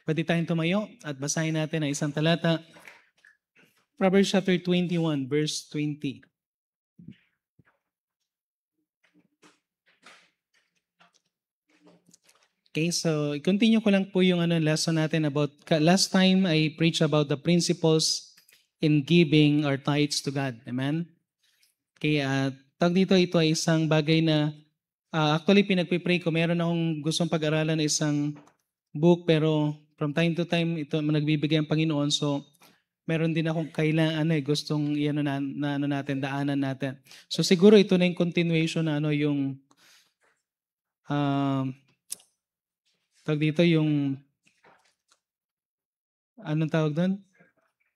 Pwede tayong tumayo at basahin natin ang isang talata. Proverbs chapter 21, verse 20. Okay, so continue ko lang po yung lesson natin about, last time I preached about the principles in giving our tithes to God. Amen? Kaya tawag dito, ito ay isang bagay na actually pinagpipray ko. Meron akong gustong pag-aralan na isang book pero from time to time ito nagbibigay ang Panginoon. So meron din akong kailangan gustong natin, daanan natin. So siguro ito na yung continuation na yung tawag dito yung anong tawag doon?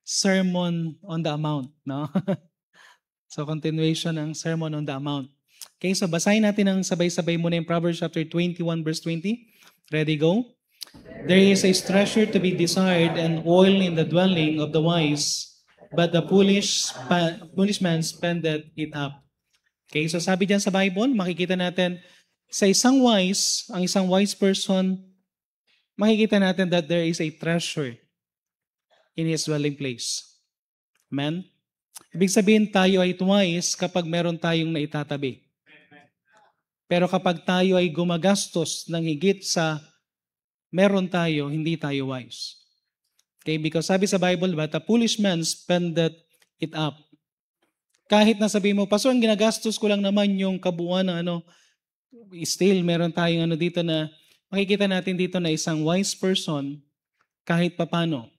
Sermon on the amount, no? So continuation ng sermon on the amount. Okay, so basahin natin ang sabay-sabay muna yung Proverbs chapter 21 verse 20. Ready, go? There is a treasure to be desired and oil in the dwelling of the wise, but the foolish man spendeth it up. Okay, so sabi diyan sa Bible, makikita natin sa isang wise, ang isang wise person, makikita natin that there is a treasure in his dwelling place. Amen? Ibig sabihin tayo ay wise kapag meron tayong naitatabi. Pero kapag tayo ay gumagastos ng higit sa meron tayo, hindi tayo wise. Okay, because sabi sa Bible, but a foolish man spendeth it up. Kahit na sabi mo, Pastor, ang ginagastos ko lang naman yung kabuuan ng still meron tayong dito na makikita natin dito na isang wise person, kahit papano,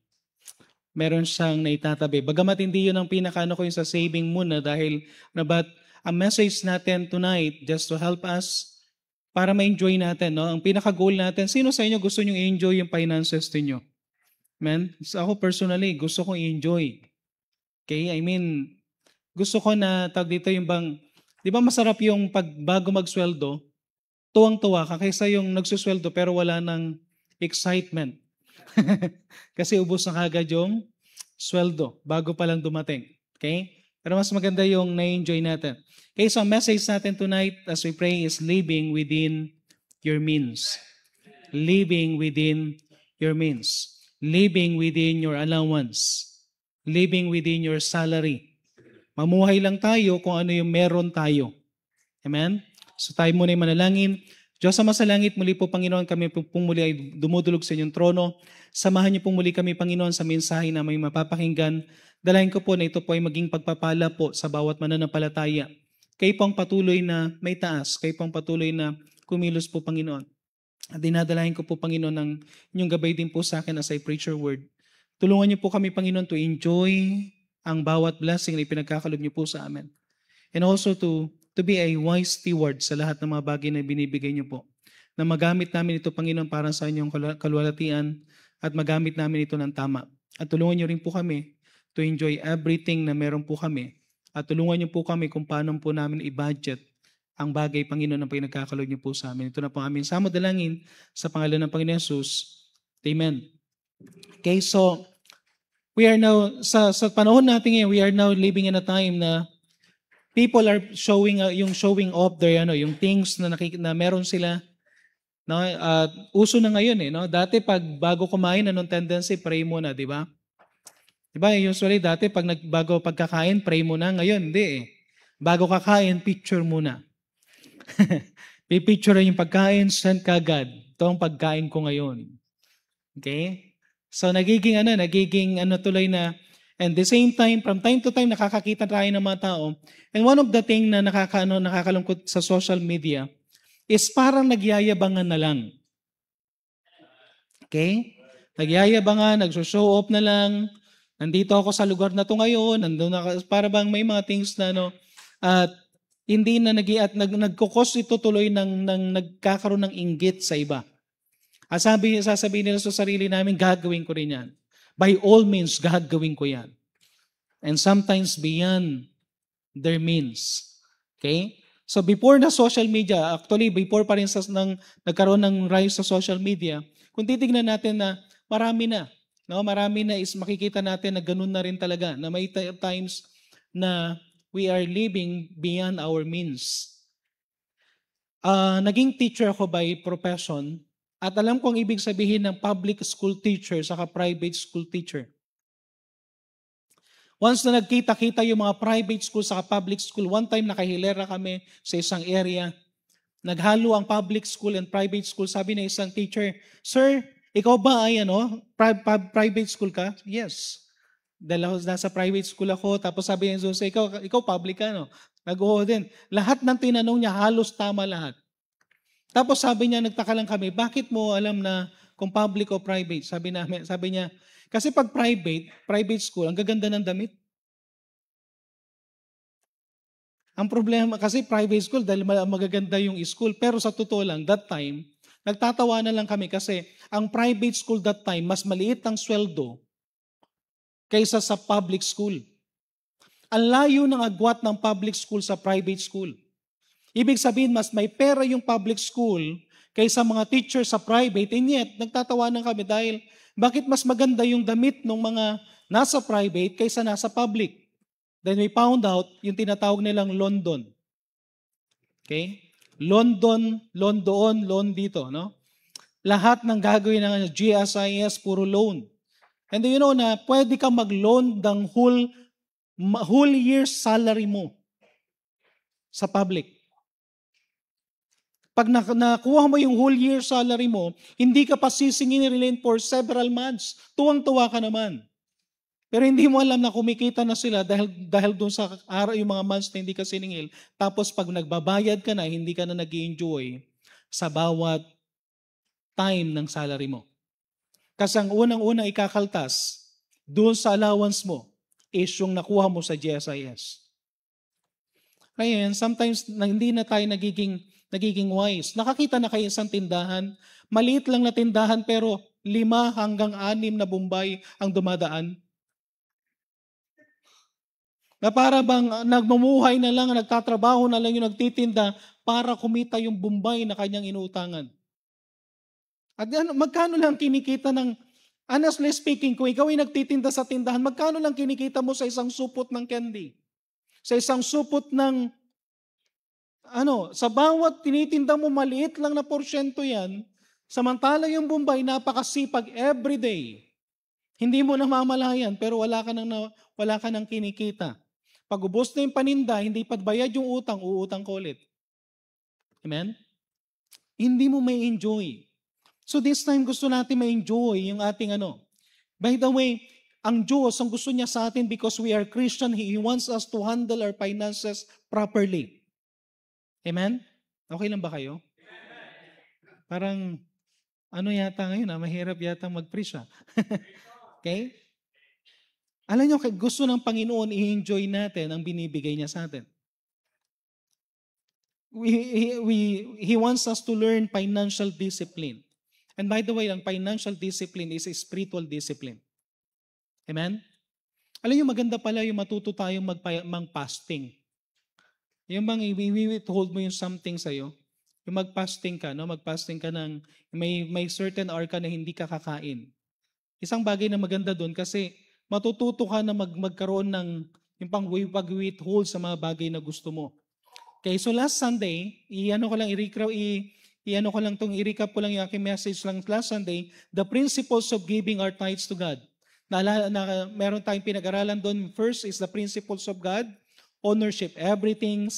meron siyang naitatabi. Bagamat hindi yun ang pinakaano ko yung sa saving muna dahil but ang message natin tonight just to help us para ma-enjoy natin, no? Ang pinaka-goal natin, sino sa inyo gusto nyo i-enjoy yung finances niyo? Man, so ako personally, gusto kong i-enjoy. Okay? I mean, gusto ko na tawag dito yung bang, di ba masarap yung pag bago magsweldo, tuwang-tuwa ka kaysa yung nagsusweldo pero wala ng excitement. Kasi ubos na kagad yung sweldo bago pa lang dumating. Okay? Pero mas maganda yung na-enjoy natin. Okay, so ang message natin tonight as we pray is living within your means. Living within your means. Living within your allowance. Living within your salary. Mamuhay lang tayo kung ano yung meron tayo. Amen? So tayo muna yung manalangin. Diyos sa masalangit, muli po Panginoon, kami pong muli ay dumudulog sa inyong trono. Samahan niyo pong muli kami Panginoon sa mensahe na may mapapakinggan. Dalayan ko po na ito po ay maging pagpapala po sa bawat mananampalataya. Kayo pong patuloy na may taas, kayo pong patuloy na kumilos po Panginoon. At dinadalahin ko po Panginoon ng inyong gabay din po sa akin as I preach your word. Tulungan niyo po kami Panginoon to enjoy ang bawat blessing na ipinagkakalob niyo po sa amin. And also to be a wise steward sa lahat ng mga bagay na binibigay niyo po. Na magamit namin ito, Panginoon, para sa inyong kalwalatian at magamit namin ito ng tama. At tulungan niyo rin po kami to enjoy everything na meron po kami. At tulungan niyo po kami kung paano po namin i-budget ang bagay, Panginoon, na pinagkakalob niyo po sa amin. Ito na po aming dalangin sa pangalan ng Panginoon Jesus. Amen. Okay, so we are now, sa panahon natin ngayon, we are now living in a time na people are showing off their yung things na meron sila, no? Uso na ngayon no. Dati pag bago kumain anong tendency, pray muna, di ba? Di ba? Usually dati pag bago pagkakain, pray muna. Ngayon hindi Bago kakain, picture muna. Pipicture yung pagkain, send kagad. Ito ang pagkain ko ngayon. Okay? So nagiging tuloy na. And the same time, from time to time, nakakakita tayo ng mga tao. And one of the thing na nakakalungkot sa social media is parang nagyayabangan na lang. Okay? Nagyayabangan, nagso-show off na lang. Nandito ako sa lugar na to ngayon. Nandun ako, para bang may mga things na at hindi na nagkukos ito tuloy ng nagkakaroon ng inggit sa iba. At sasabihin nila sa sarili namin, gagawin ko rin yan. By all means, gagawin ko yan. And sometimes beyond their means. Okay? So before na social media, actually before pa rin nagkaroon ng rise sa social media, kung titignan natin na marami na is makikita natin na ganun na rin talaga, na may times na we are living beyond our means. Naging teacher ako by profession. At alam ko ang ibig sabihin ng public school teacher saka private school teacher. Once na nagkita-kita yung mga private school saka public school, one time nakahilera kami sa isang area. Naghalo ang public school and private school. Sabi na isang teacher, "Sir, ikaw ba ay private school ka?" "Yes." Dahil nasa private school ako. Tapos sabi niya, "So, ikaw public ka, no?" Nag-oo din. Lahat ng tinanong niya, halos tama lahat. Tapos sabi niya, nagtaka lang kami, "Bakit mo alam na kung public o private?" Sabi niya, "Kasi pag private school, ang gaganda ng damit." Ang problema kasi private school dahil magaganda yung school. Pero sa totoo lang, that time, nagtatawa na lang kami kasi ang private school that time, mas maliit ang sweldo kaysa sa public school. Ang layo ng agwat ng public school sa private school. Ibig sabihin, mas may pera yung public school kaysa mga teacher sa private. And yet, nagtatawanan kami dahil bakit mas maganda yung damit ng mga nasa private kaysa nasa public? Then we found out yung tinatawag nilang London. Okay? London, loan doon, loan dito. No? Lahat ng gagawin ng GSIS, puro loan. And do you know na pwede kang mag-loan ng whole year's salary mo sa public. Pag nakuha mo yung whole year salary mo, hindi ka pa sisingin for several months. Tuwang-tuwa ka naman. Pero hindi mo alam na kumikita na sila dahil doon sa araw yung mga months na hindi ka siningil. Tapos pag nagbabayad ka na, hindi ka na nag-i-enjoy sa bawat time ng salary mo. Kasi ang unang-unang ikakaltas doon sa allowance mo is yung nakuha mo sa GSIS. Kaya sometimes hindi na tayo nagiging wise. Nakakita na kayo isang tindahan, maliit lang na tindahan pero 5 hanggang 6 na Bombay ang dumadaan. Na para bang nagmumuhay na lang, nagtatrabaho na lang yung nagtitinda para kumita yung Bombay na kanyang inuutangan. At magkano lang kinikita ng, honestly speaking, kung ikaw ay nagtitinda sa tindahan, magkano lang kinikita mo sa isang supot ng candy? Sa isang supot ng, sa bawat tinitinda mo, maliit lang na porsyento yan, samantala yung Bombay, napakasipag everyday. Hindi mo namamalayan, pero wala ka nang kinikita. Pag ubos na yung paninda, hindi patbayad yung utang, uutang ko ulit. Amen? Hindi mo may enjoy. So this time gusto natin ma-enjoy yung ating By the way, ang Diyos, ang gusto niya sa atin because we are Christian, He wants us to handle our finances properly. Amen? Okay lang ba kayo? Parang, yata ngayon, mahirap yata mag-preach. Okay? Alam niyo, gusto ng Panginoon, i-enjoy natin ang binibigay niya sa atin. He wants us to learn financial discipline. And by the way, ang financial discipline is a spiritual discipline. Amen? Alam niyo, maganda pala yung matuto tayong mag-fasting. Yung bang i-withhold mo yung something sa'yo, yung mag-fasting ka, mag-fasting ka ng may certain hour ka na hindi ka kakain. Isang bagay na maganda doon kasi matututo ka na magkaroon ng yung pag-withhold sa mga bagay na gusto mo. Okay, so last Sunday, i-recap ko lang yung aking message lang last Sunday, the principles of giving our tithes to God. Meron tayong pinag-aralan doon. First is the principles of God, ownership. Everything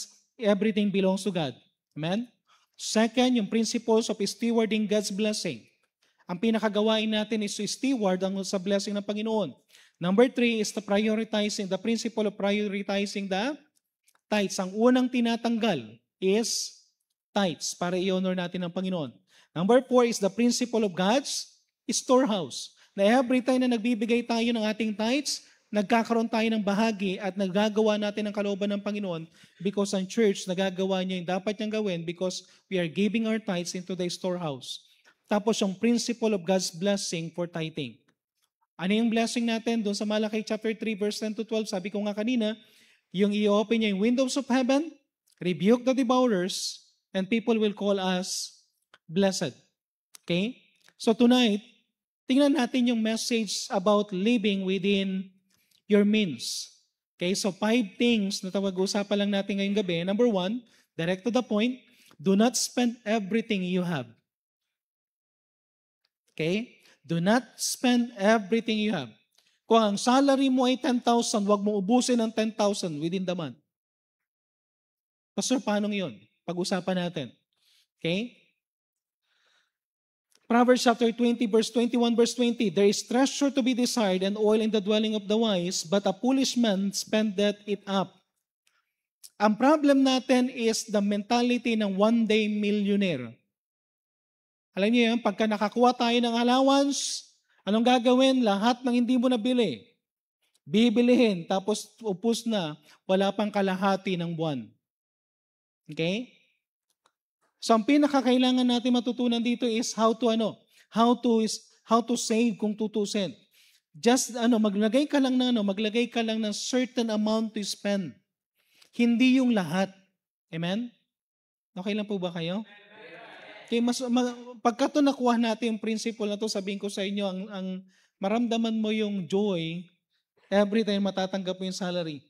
belongs to God. Amen? Second, yung principles of stewarding God's blessing. Ang pinakagawain natin is to steward sa blessing ng Panginoon. Number 3 is the principle of prioritizing the tithes. Ang unang tinatanggal is tithes para i-honor natin ang Panginoon. Number 4 is the principle of God's storehouse. Na every time na nagbibigay tayo ng ating tithes, nagkakaroon tayo ng bahagi at nagagawa natin ang kalooban ng Panginoon because ang church nagagawa niya yung dapat niyang gawin because we are giving our tithes into the storehouse. Tapos yung principle of God's blessing for tithing. Ano yung blessing natin? Doon sa Malakay chapter 3 verse 10 to 12, sabi ko nga kanina, yung i-open niya yung windows of heaven, rebuke the devourers, and people will call us blessed. Okay? So tonight, tingnan natin yung message about living within your means. Okay? So 5 things na tawag-usapan lang natin ngayong gabi. Number 1, direct to the point, do not spend everything you have. Okay? Do not spend everything you have. Kung ang salary mo ay 10,000, huwag mo ubusin ng 10,000 within the month. Pastor, paano yun? Pag-usapan natin. Okay? Proverbs chapter 20, verse 21, verse 20, there is treasure to be desired and oil in the dwelling of the wise, but a foolish man spendeth it up. Ang problem natin is the mentality ng one-day millionaire. Alam niyo yan, pagka nakakuha tayo ng allowance, anong gagawin? Lahat ng hindi mo nabili, bibilihin, tapos upos na, wala pang kalahati ng buwan. Okay? So ang pinakakailangan natin matutunan dito is how to save kung tutusin. Just maglagay ka lang ng certain amount to spend. Hindi yung lahat. Amen? Okay lang po ba kayo? Okay, pagka to nakuha natin yung principle na to, sabihin ko sa inyo, ang maramdaman mo yung joy every time matatanggap mo yung salary.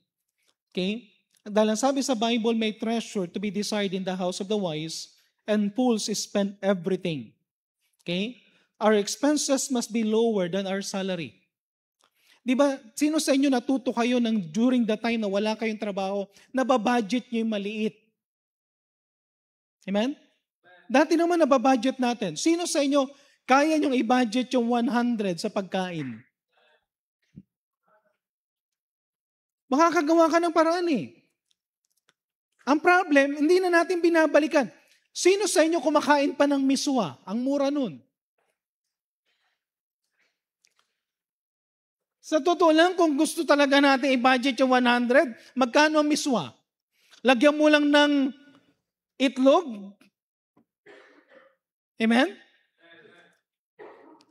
Okay? Dahil ang sabi sa Bible, may treasure to be desired in the house of the wise, and fools spend everything. Okay? Our expenses must be lower than our salary. Di ba, sino sa inyo natuto kayo during the time na wala kayong trabaho, nababudget nyo yung maliit? Amen? Dati naman nababudget natin. Sino sa inyo, kaya nyong i-budget yung 100 sa pagkain? Makakagawa ka ng paraan eh. Ang problem, hindi na natin binabalikan. Sino sa inyo kumakain pa ng miswa? Ang mura nun. Sa totoo lang, kung gusto talaga natin i-budget yung 100, magkano ang miswa? Lagyan mo lang ng itlog. Amen?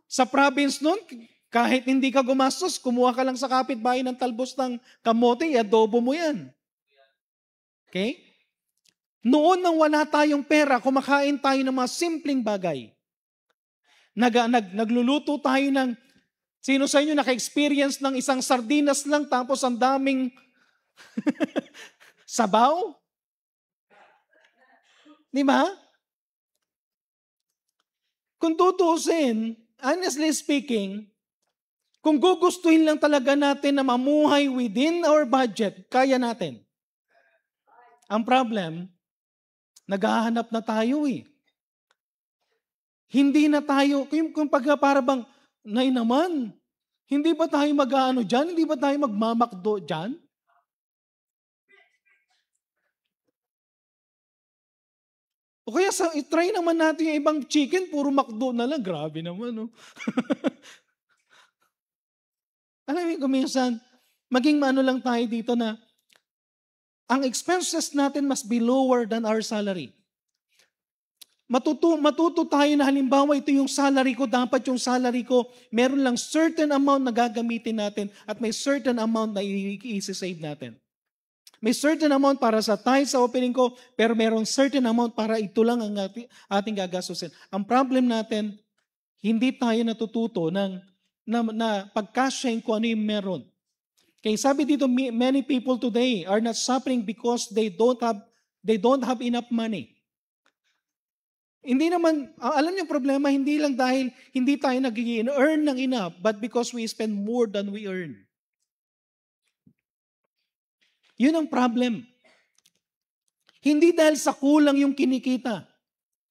Sa province nun, kahit hindi ka gumastos, kumuha ka lang sa kapitbahay ng talbos ng kamote, i-adobo mo yan. Okay? Noon nang wala tayong pera, kumakain tayo ng mga simpleng bagay. Nagluluto tayo ng, sino sa inyo naka-experience ng isang sardinas lang tapos ang daming sabaw? Di ba? Kung tutusin, honestly speaking, kung gugustuhin lang talaga natin na mamuhay within our budget, kaya natin. Ang problem, naghahanap na tayo eh. Hindi na tayo, kung para bang, nay naman, hindi ba tayo mag-ano dyan? Hindi ba tayo magmamakdo dyan? O kaya try naman natin yung ibang chicken, puro makdo na lang. Grabe naman, no? Alam mo, minsan, maging lang tayo dito na, ang expenses natin must be lower than our salary. Matuto tayo na halimbawa ito yung salary ko, dapat yung salary ko, meron lang certain amount na gagamitin natin at may certain amount na i-save natin. May certain amount para sa tithe sa opening ko, pero meron certain amount para ito lang ang ating gagastusin. Ang problem natin, hindi tayo natututo na pagkasyahin kung ano yung meron. Kaya sabi dito, many people today are not suffering because they don't have enough money. Hindi naman, alam niyo problema, hindi lang dahil hindi tayo nag-earn ng enough, but because we spend more than we earn. Yun ang problem. Hindi dahil sa kulang yung kinikita,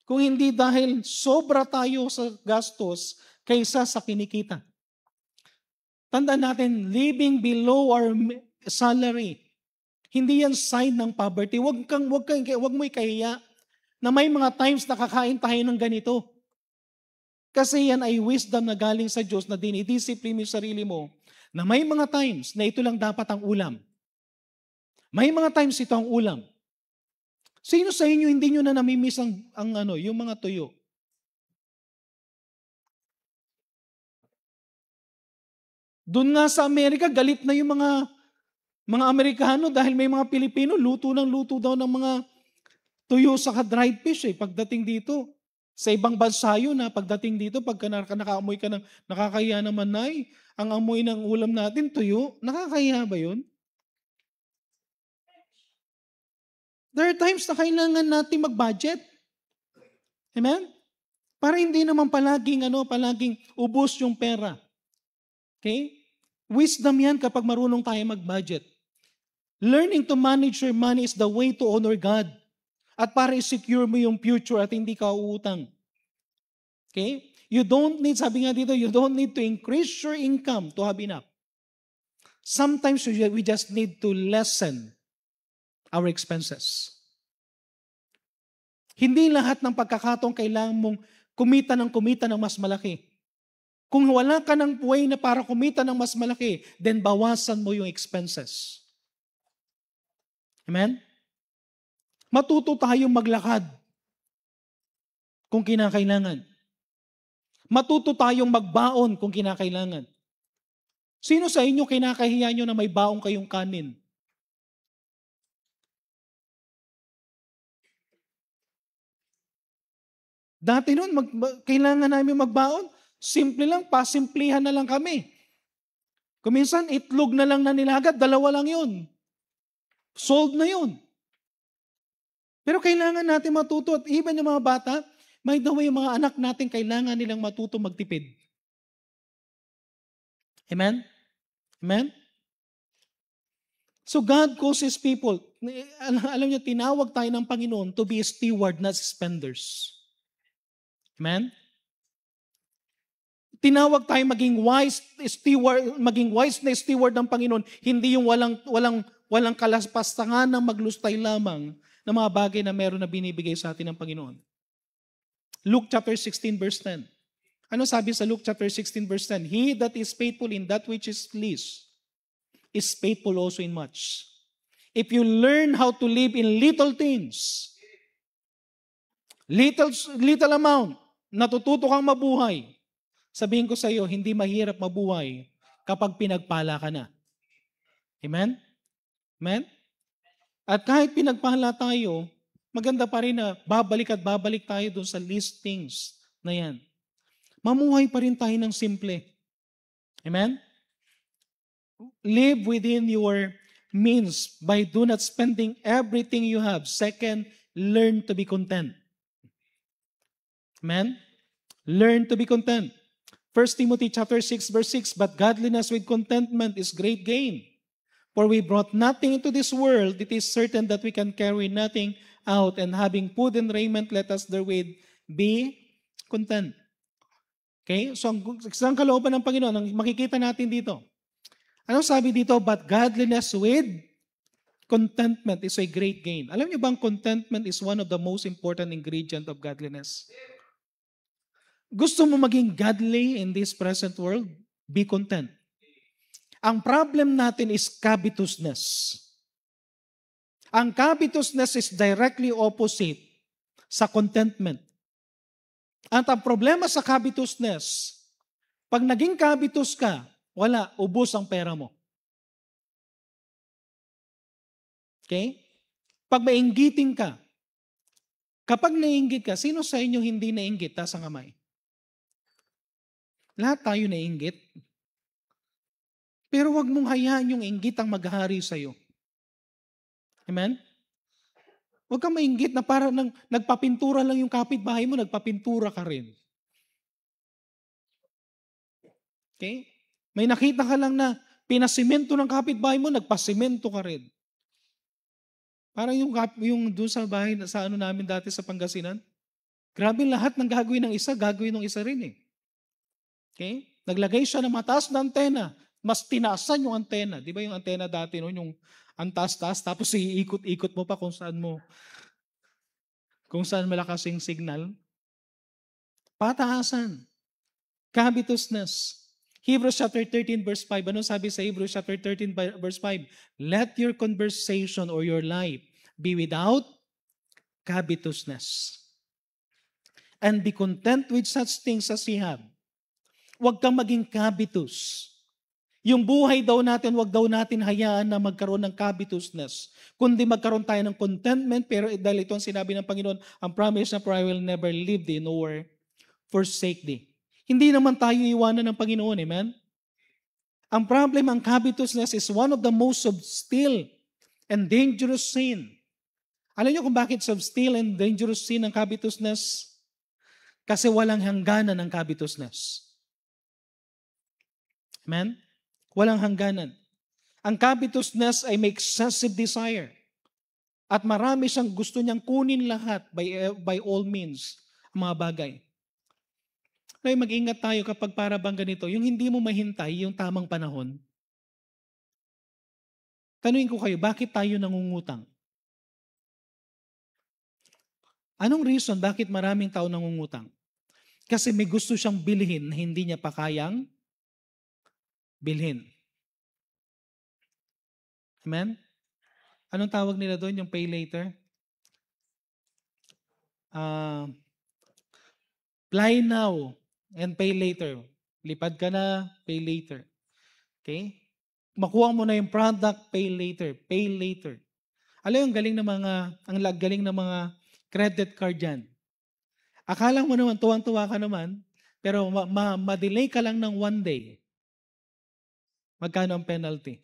kung hindi dahil sobra tayo sa gastos kaysa sa kinikita. Tandaan natin, living below our salary, hindi yan sign ng poverty. Huwag mo ikahiya na may mga times na kakain tayo ng ganito. Kasi yan ay wisdom na galing sa Diyos na dinidiscipline mo yung sarili mo na may mga times na ito lang dapat ang ulam. May mga times ito ang ulam. Sino sa inyo hindi nyo na namimiss yung mga tuyo? Doon nga sa Amerika, galit na yung mga Amerikano dahil may mga Pilipino, luto daw ng mga tuyo sa dried fish pagdating dito. Sa ibang bansa yun pagdating dito, pagka nakaamoy ka ng, nakakahiya naman ang amoy ng ulam natin, tuyo, nakakahiya ba yun? There are times na kailangan natin mag-budget. Amen? Para hindi naman palaging ubos yung pera. Okay? Wisdom yan kapag marunong tayo mag-budget. Learning to manage your money is the way to honor God. At para i-secure mo yung future at hindi ka uutang. Okay? Sabi nga dito, you don't need to increase your income to have enough. Sometimes we just need to lessen our expenses. Hindi lahat ng pagkakataong kailangan mong kumita ng mas malaki. Kung wala ka ng way na para kumita ng mas malaki, then bawasan mo yung expenses. Amen? Matuto tayong maglakad kung kinakailangan. Matuto tayong magbaon kung kinakailangan. Sino sa inyo kinakahiya nyo na may baon kayong kanin? Dati noon, kailangan namin magbaon. Simple lang, pasimplihan na lang kami. Kuminsan, itlog na lang na nilagat, 2 lang yun. Sold na yun. Pero kailangan natin matuto. At even yung mga bata, by the way, yung mga anak natin, kailangan nilang matuto magtipid. Amen? Amen? So God calls His people. Alam niyo, tinawag tayo ng Panginoon to be a steward, not spenders. Amen? Tinawag tayo maging wise na steward ng Panginoon, hindi yung walang kalaspastangan ng maglustay lamang ng mga bagay na meron na binibigay sa atin ng Panginoon. Luke chapter 16 verse 10. Ano sabi sa Luke chapter 16 verse 10? He that is faithful in that which is least is faithful also in much. If you learn how to live in little things, little amount, natututo kang mabuhay, sabihin ko sa iyo, hindi mahirap mabuhay kapag pinagpala ka na. Amen? Amen? At kahit pinagpala tayo, maganda pa rin na babalik tayo dun sa listings na yan. Mamuhay pa rin tayo ng simple. Amen? Live within your means by do not spending everything you have. Second, learn to be content. Amen? Learn to be content. 1 Timothy chapter 6 verse 6, but godliness with contentment is great gain. For we brought nothing into this world, it is certain that we can carry nothing out, and having food and raiment, let us therewith be content. Okay? So, ang kalooban ng Panginoon, ang makikita natin dito. Ano sabi dito? But godliness with contentment is a great gain. Alam niyo bang contentment is one of the most important ingredient of godliness? Gusto mo maging godly in this present world? Be content. Ang problem natin is covetousness. Ang covetousness is directly opposite sa contentment. At ang problema sa covetousness, pag naging covetous ka, wala, ubos ang pera mo. Okay? Pag mainggitin ka, kapag nainggit ka, sino sa inyo hindi nainggit? Taas ang kamay. Lahat tayo nainggit. Pero wag mong hayaan yung inggit ang maghari sa'yo. Amen? Huwag kang mainggit na para nagpapintura lang yung kapitbahay mo, nagpapintura ka rin. Okay? May nakita ka lang na pinasimento ng kapitbahay mo, nagpasimento ka rin. Parang yung doon sa bahay, sa ano namin dati sa Pangasinan, grabe lahat ng gagawin ng isa rin eh. Okay? Naglagay siya ng mataas na antena, mas tinaasan yung antena. Di ba yung antena dati noon, yung antas-taas, tapos iikot-ikot mo pa kung saan malakas yung signal. Pataasan. Covetousness. Hebrews chapter 13 verse 5. Ano sabi sa Hebrews chapter 13 verse 5? Let your conversation or your life be without covetousness. And be content with such things as you have. Huwag kang maging covetous. Yung buhay daw natin, huwag daw natin hayaan na magkaroon ng covetousness. Kundi magkaroon tayo ng contentment, pero dahil ito ang sinabi ng Panginoon, ang promise na for I will never leave thee nor forsake thee. Hindi naman tayo iwanan ng Panginoon, amen? Ang problem, ang covetousness is one of the most subtle and dangerous sin. Alam niyo kung bakit subtle and dangerous sin ang covetousness? Kasi walang hangganan ang covetousness. Amen? Walang hangganan. Ang covetousness ay may excessive desire. At marami siyang gusto niyang kunin lahat by all means, ang mga bagay. Kaya mag-ingat tayo kapag para bang ganito, yung hindi mo mahintay yung tamang panahon. Tanungin ko kayo, bakit tayo nangungutang? Anong reason bakit maraming tao nangungutang? Kasi may gusto siyang bilhin na hindi niya pa kayang bilhin. Amen? Anong tawag nila doon, yung pay later? Fly now and pay later. Lipad ka na, pay later. Okay? Makuha mo na yung product, pay later. Pay later. Alam yung galing ng mga credit card yan. Akala mo naman, tuwang-tuwa ka naman, pero ma-delay ka lang ng 1 day. Magkano ang penalty?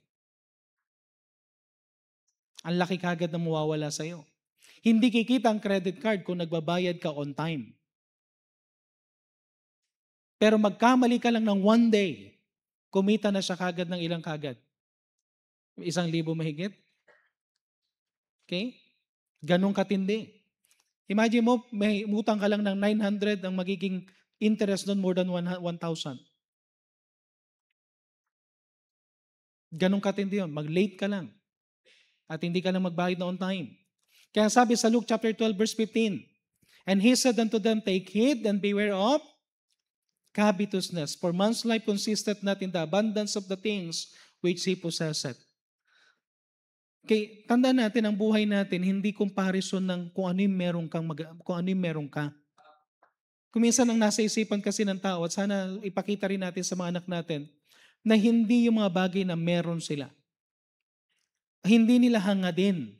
Ang laki kagad na mawawala sa'yo. Hindi kikita ang credit card kung nagbabayad ka on time. Pero magkamali ka lang ng 1 day, kumita na siya kagad ng ilang kagad. 1,000 mahigit. Okay? Ganong katindi. Imagine mo, may utang ka lang ng 900, ang magiging interest doon more than 1,000. Ganong katindi yun. Mag-late ka lang. At hindi ka na magbayad na on time. Kaya sabi sa Luke chapter 12 verse 15, "And he said unto them, Take heed and beware of covetousness, for man's life consisteth not in the abundance of the things which he possesseth." Okay, tandaan natin, ang buhay natin, hindi comparison ng kung ano yung meron ka. Kung minsan ang nasa isipan kasi ng tao, at sana ipakita rin natin sa mga anak natin, na hindi yung mga bagay na meron sila. Hindi nila hangadin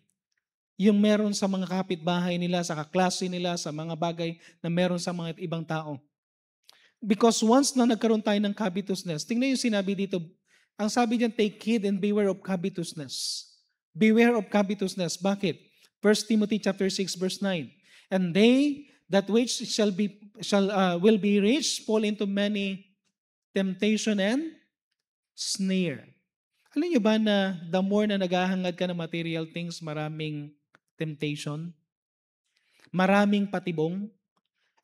yung meron sa mga kapitbahay nila, sa kaklase nila, sa mga bagay na meron sa mga ibang tao. Because once na nagkaroon tayo ng covetousness, tingnan yung sinabi dito, ang sabi diyan, take heed and beware of covetousness. Beware of covetousness. Bakit? 1 Timothy chapter 6 verse 9. And they that which will be rich fall into many temptation and snare. Alam niyo ba na the more na naghahangad ka ng material things, maraming temptation, maraming patibong,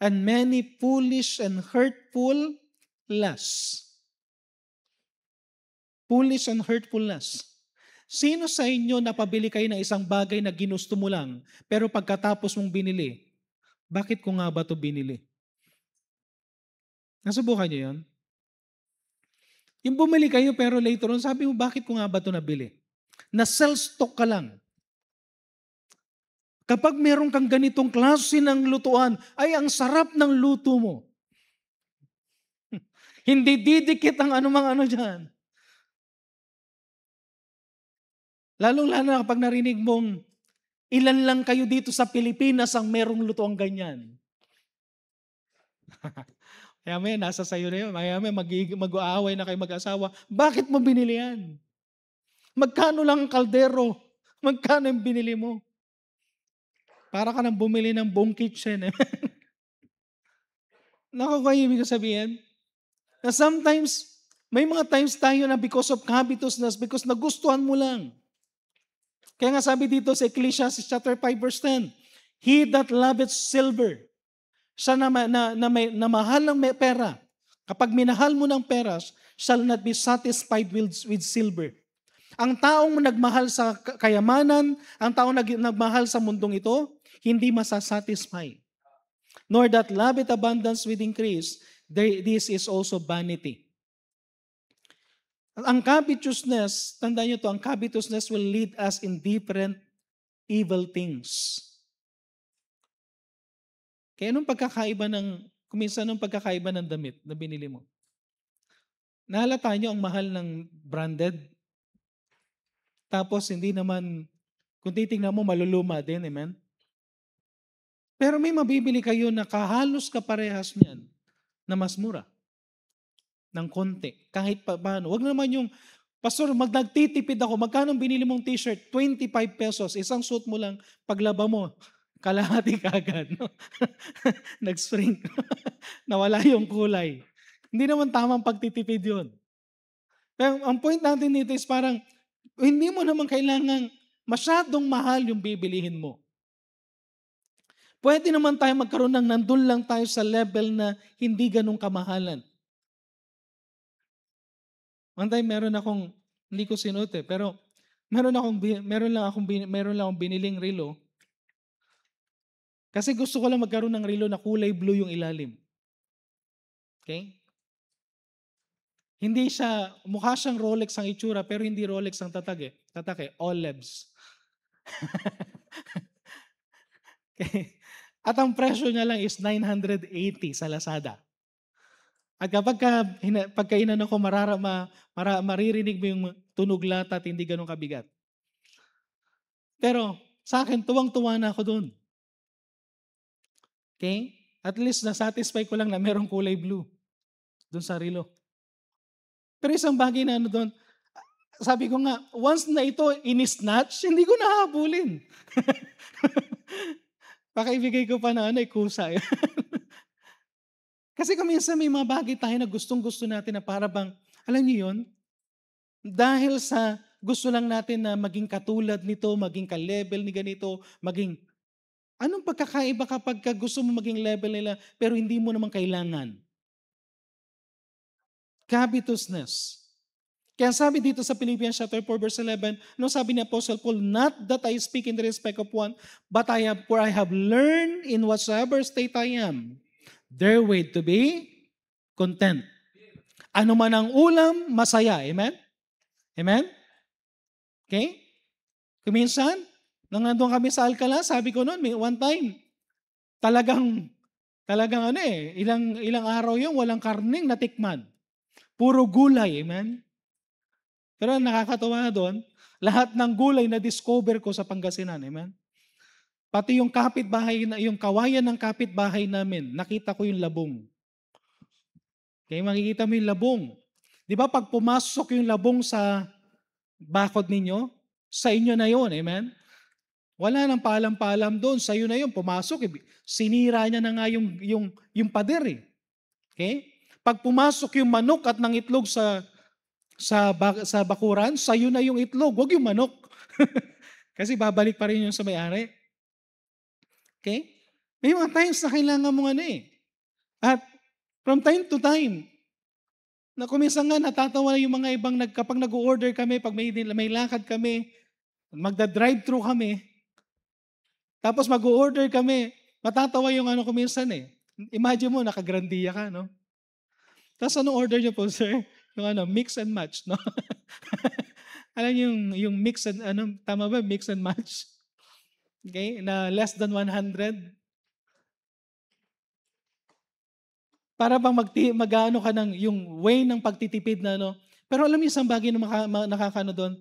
and many foolish and hurtful lusts. Foolish and hurtful lusts. Sino sa inyo napabili kayo ng isang bagay na ginusto mo lang, pero pagkatapos mong binili, bakit ko nga ba ito binili? Nasubukan niyo yun? Yung bumili kayo pero later on, sabi mo, bakit ko nga ba ito nabili? Na-sell stock ka lang. Kapag meron kang ganitong klase ng lutuan, ay ang sarap ng luto mo. Hindi didikit ang anumang dyan. Lalong-lalo na kapag narinig mong, ilan lang kayo dito sa Pilipinas ang merong lutuang ganyan. Kaya may nasa sayo na yun. Kaya may mag-aaway na kayo mag-asawa. Bakit mo binili yan? Magkano lang ang kaldero? Magkano yung binili mo? Para ka nang bumili ng buong kitchen. Naku, kayo ibig sabihin? Na sometimes, may mga times tayo na because of covetousness, because nagustuhan mo lang. Kaya nga sabi dito sa Ecclesiastes chapter 5 verse 10, "He that loveth silver," siya na mahal ng pera. Kapag minahal mo ng pera, shall not be satisfied with silver. Ang taong nagmahal sa kayamanan, ang taong nagmahal sa mundong ito, hindi masasatisfy. Nor that love it abundance with increase, this is also vanity. Ang covetousness, tandaan nyo to, ang covetousness will lead us in different evil things. Kaya kuminsan anong pagkakaiba ng damit na binili mo? Nahalata nyo ang mahal ng branded? Tapos hindi naman, kung titingnan mo, maluluma din, amen? Pero may mabibili kayo na kahalos kaparehas niyan na mas mura. Ng konti. Kahit pa paano. Huwag naman yung, "Pastor, nagtitipid ako. Magkano binili mong t-shirt? 25 pesos. Isang suit mo lang, paglaba mo, kalahati kagad." No? Nag-shrink. nawala yung kulay. Hindi naman tamang pagtitipid yun. Pero ang point natin dito is parang, hindi mo naman kailangan masyadong mahal yung bibilihin mo. Pwede naman tayo magkaroon ng nandun lang tayo sa level na hindi ganun kamahalan. One time meron akong, hindi ko sinuot pero meron lang akong biniling relo. Kasi gusto ko lang magkaroon ng relo na kulay blue yung ilalim. Okay? Hindi siya, mukha siyang Rolex ang itsura, pero hindi Rolex ang tatak Olebs. Okay? At ang presyo niya lang is 980 sa Lazada. At pagka inano ko, maririnig mo yung tunog lata at hindi ganun kabigat. Pero sa akin, tuwang-tuwa na ako doon. Okay? At least na-satisfy ko lang na merong kulay blue doon sa relo. Pero isang bagay na doon, sabi ko nga, once na ito in-snatch, hindi ko nahabulin. Baka ibigay ko pa na kusa. Kasi kung minsan may mga bagay tayo na gustong-gusto natin na para bang, alam niyo yun, dahil sa gusto lang natin na maging katulad nito, maging ka-level ni ganito, maging, anong pagkakaiba kapag gusto mo maging level nila pero hindi mo naman kailangan? Covetousness. Kaya sabi dito sa Philippians chapter 4 verse 11, sabi ni Apostle Paul, not that I speak in the respect of one, but I have learned in whatsoever state I am, therewith to be content. Ano man ang ulam, masaya. Amen? Amen? Okay? Kuminsan, nang nandun kami sa Alcala, sabi ko noon, one time, talagang ilang araw yung walang karning natikman. Puro gulay, amen? Pero nakakatawa doon, lahat ng gulay na discover ko sa Pangasinan, amen? Pati yung yung kawayan ng kapitbahay namin, nakita ko yung labong. Okay, makikita mo yung labong. Di ba pag pumasok yung labong sa bakod ninyo, sa inyo na yun, amen? Wala nang paalam-paalam doon, sa iyo na yun, pumasok, sinira niya na nga yung pader eh. Okay? Pag pumasok yung manok at ng itlog sa bakuran, sa iyo na yung itlog, wag yung manok. Kasi babalik pa rin yung sa may-ari. Okay? May mga times na kailangan mo At from time to time, na kuminsan nga natatawa yung mga ibang kapag nag-order kami, pag may lakad kami, magda-drive-thru kami, tapos mag-order kami, matatawa yung kuminsan Imagine mo, nakagrandiya ka, no? Tapos anong order niyo po, sir? Yung mix and match, no? Alam yung mix and, tama ba? Mix and match? Okay? Na less than 100. Para bang mag-ano ka ng yung way ng pagtitipid na, Pero alam niyo isang bagay na nakakano doon?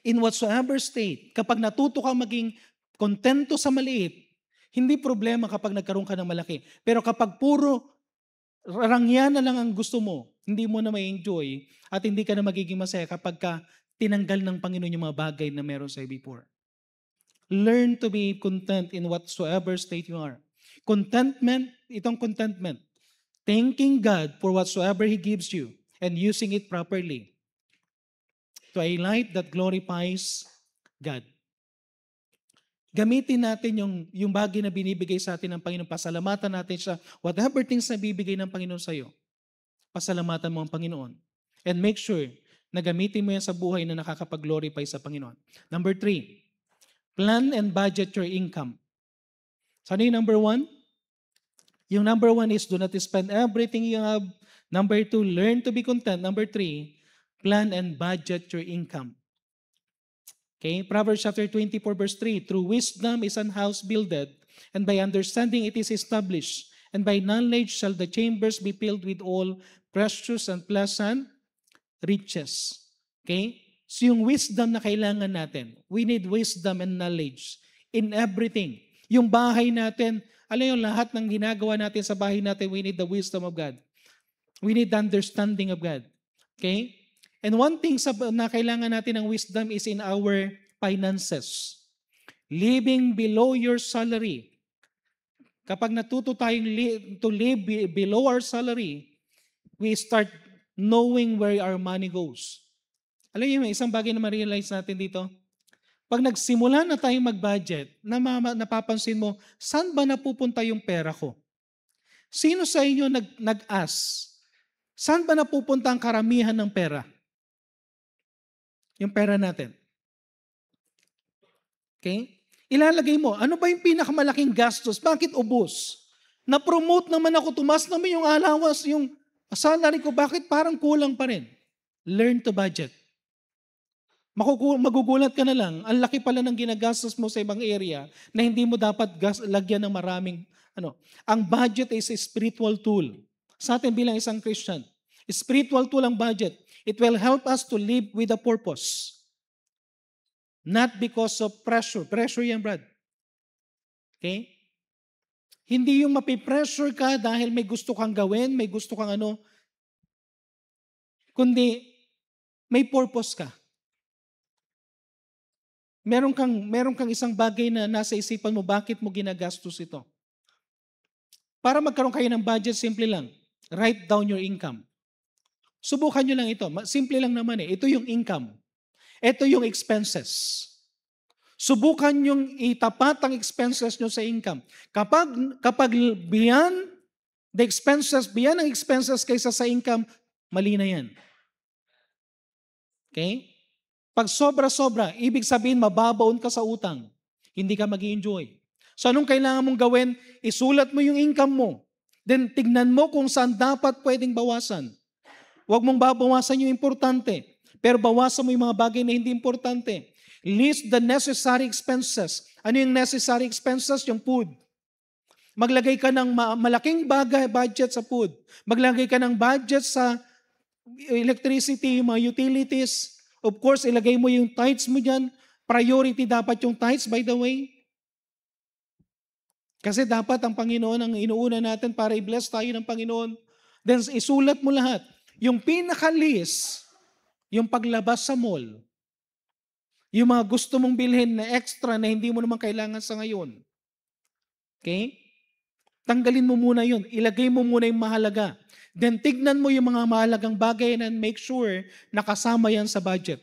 In whatsoever state, kapag natuto ka maging kontento sa maliit, hindi problema kapag nagkaroon ka ng malaki. Pero kapag puro rangya na lang ang gusto mo, hindi mo na ma-enjoy at hindi ka na magiging masaya kapag tinanggal ng Panginoon yung mga bagay na meron sa'yo before. Learn to be content in whatsoever state you are. Contentment, thanking God for whatsoever He gives you and using it properly to a light that glorifies God. Gamitin natin yung bagay na binibigay sa atin ng Panginoon. Pasalamatan natin siya. Whatever things na bibigay ng Panginoon sa iyo, pasalamatan mo ang Panginoon. And make sure na gamitin mo yan sa buhay na nakakapag-glorify sa Panginoon. Number 3, plan and budget your income. Ano yung number 1? Yung number 1 is do not spend everything you have. Number 2, learn to be content. Number 3, plan and budget your income. Okay, Proverbs chapter 24 verse 3, through wisdom is an house builded, and by understanding it is established, and by knowledge shall the chambers be filled with all precious and pleasant riches. Okay? So yung wisdom na kailangan natin, we need wisdom and knowledge in everything. Yung bahay natin, alam yung lahat ng ginagawa natin sa bahay natin, we need the wisdom of God. We need the understanding of God. Okay? And one thing na kailangan natin ng wisdom is in our finances. Living below your salary. Kapag natuto tayong to live below our salary, we start knowing where our money goes. Alam niyo, may isang bagay na ma-realize natin dito. Pag nagsimula na tayong mag-budget, napapansin mo, saan ba napupunta yung pera ko? Sino sa inyo nag-ask? Saan ba napupunta ang karamihan ng pera? Yung pera natin. Okay? Ilalagay mo, ano ba yung pinakamalaking gastos? Bakit ubos? Na-promote naman ako, tumas naman yung allowance, yung salary ko, bakit parang kulang pa rin? Learn to budget. Magugulat ka na lang, ang laki pala ng ginagastos mo sa ibang area na hindi mo dapat lagyan ng maraming, Ang budget is a spiritual tool. Sa atin bilang isang Christian, spiritual tool ang budget. It will help us to live with a purpose. Not because of pressure. Pressure yan, Brad. Okay? Hindi yung mapipressure ka dahil may gusto kang gawin, may gusto kang kundi may purpose ka. Meron kang isang bagay na nasa isipan mo, bakit mo ginagastos ito? Para magkaroon kayo ng budget, simple lang. Write down your income. Subukan nyo lang ito. Simple lang naman eh. Ito yung income. Ito yung expenses. Subukan yung itapat ang expenses nyo sa income. Kapag beyond ang expenses kaysa sa income, mali na yan. Okay? Pag sobra-sobra, ibig sabihin mababaon ka sa utang. Hindi ka mag-i-enjoy. So anong kailangan mong gawin? Isulat mo yung income mo. Then tignan mo kung saan dapat pwedeng bawasan. Huwag mong babawasan yung importante. Pero bawasan mo yung mga bagay na hindi importante. List the necessary expenses. Ano yung necessary expenses? Yung food. Maglagay ka ng malaking budget sa food. Maglagay ka ng budget sa electricity, yung mga utilities. Of course, ilagay mo yung tithes mo dyan. Priority dapat yung tithes, by the way. Kasi dapat ang Panginoon ang inuuna natin para i-bless tayo ng Panginoon. Then isulat mo lahat. Yung pinaka-list, yung paglabas sa mall, yung mga gusto mong bilhin na extra na hindi mo naman kailangan sa ngayon. Okay? Tanggalin mo muna yun. Ilagay mo muna yung mahalaga. Then tignan mo yung mga mahalagang bagay and make sure na kasama yan sa budget.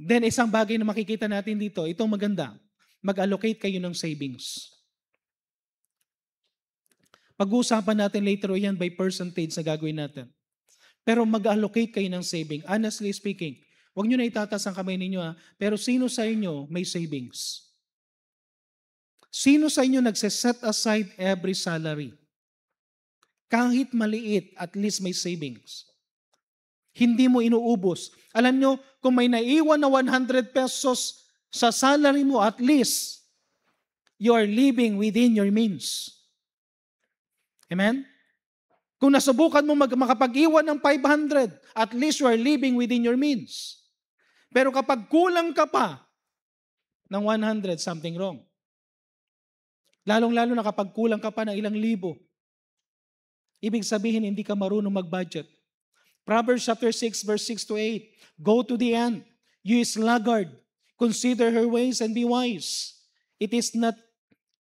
Then isang bagay na makikita natin dito, itong maganda, mag-allocate kayo ng savings. Pag-uusapan natin later yan by percentage na gagawin natin. Pero mag-allocate kayo ng saving. Honestly speaking, huwag nyo na itataas ang kamay ninyo pero sino sa inyo may savings? Sino sa inyo nagse-set aside every salary? Kahit maliit, at least may savings. Hindi mo inuubos. Alam nyo, kung may naiwan na 100 pesos sa salary mo, at least, you are living within your means. Amen? Kung nasubukan mo makapag-iwan ng 500, at least you are living within your means. Pero kapag kulang ka pa ng 100, something wrong. Lalong-lalo na kapag kulang ka pa ng ilang libo. Ibig sabihin, hindi ka marunong mag-budget. Proverbs chapter 6, verse 6 to 8. Go to the end, you sluggard. Consider her ways and be wise. It is not,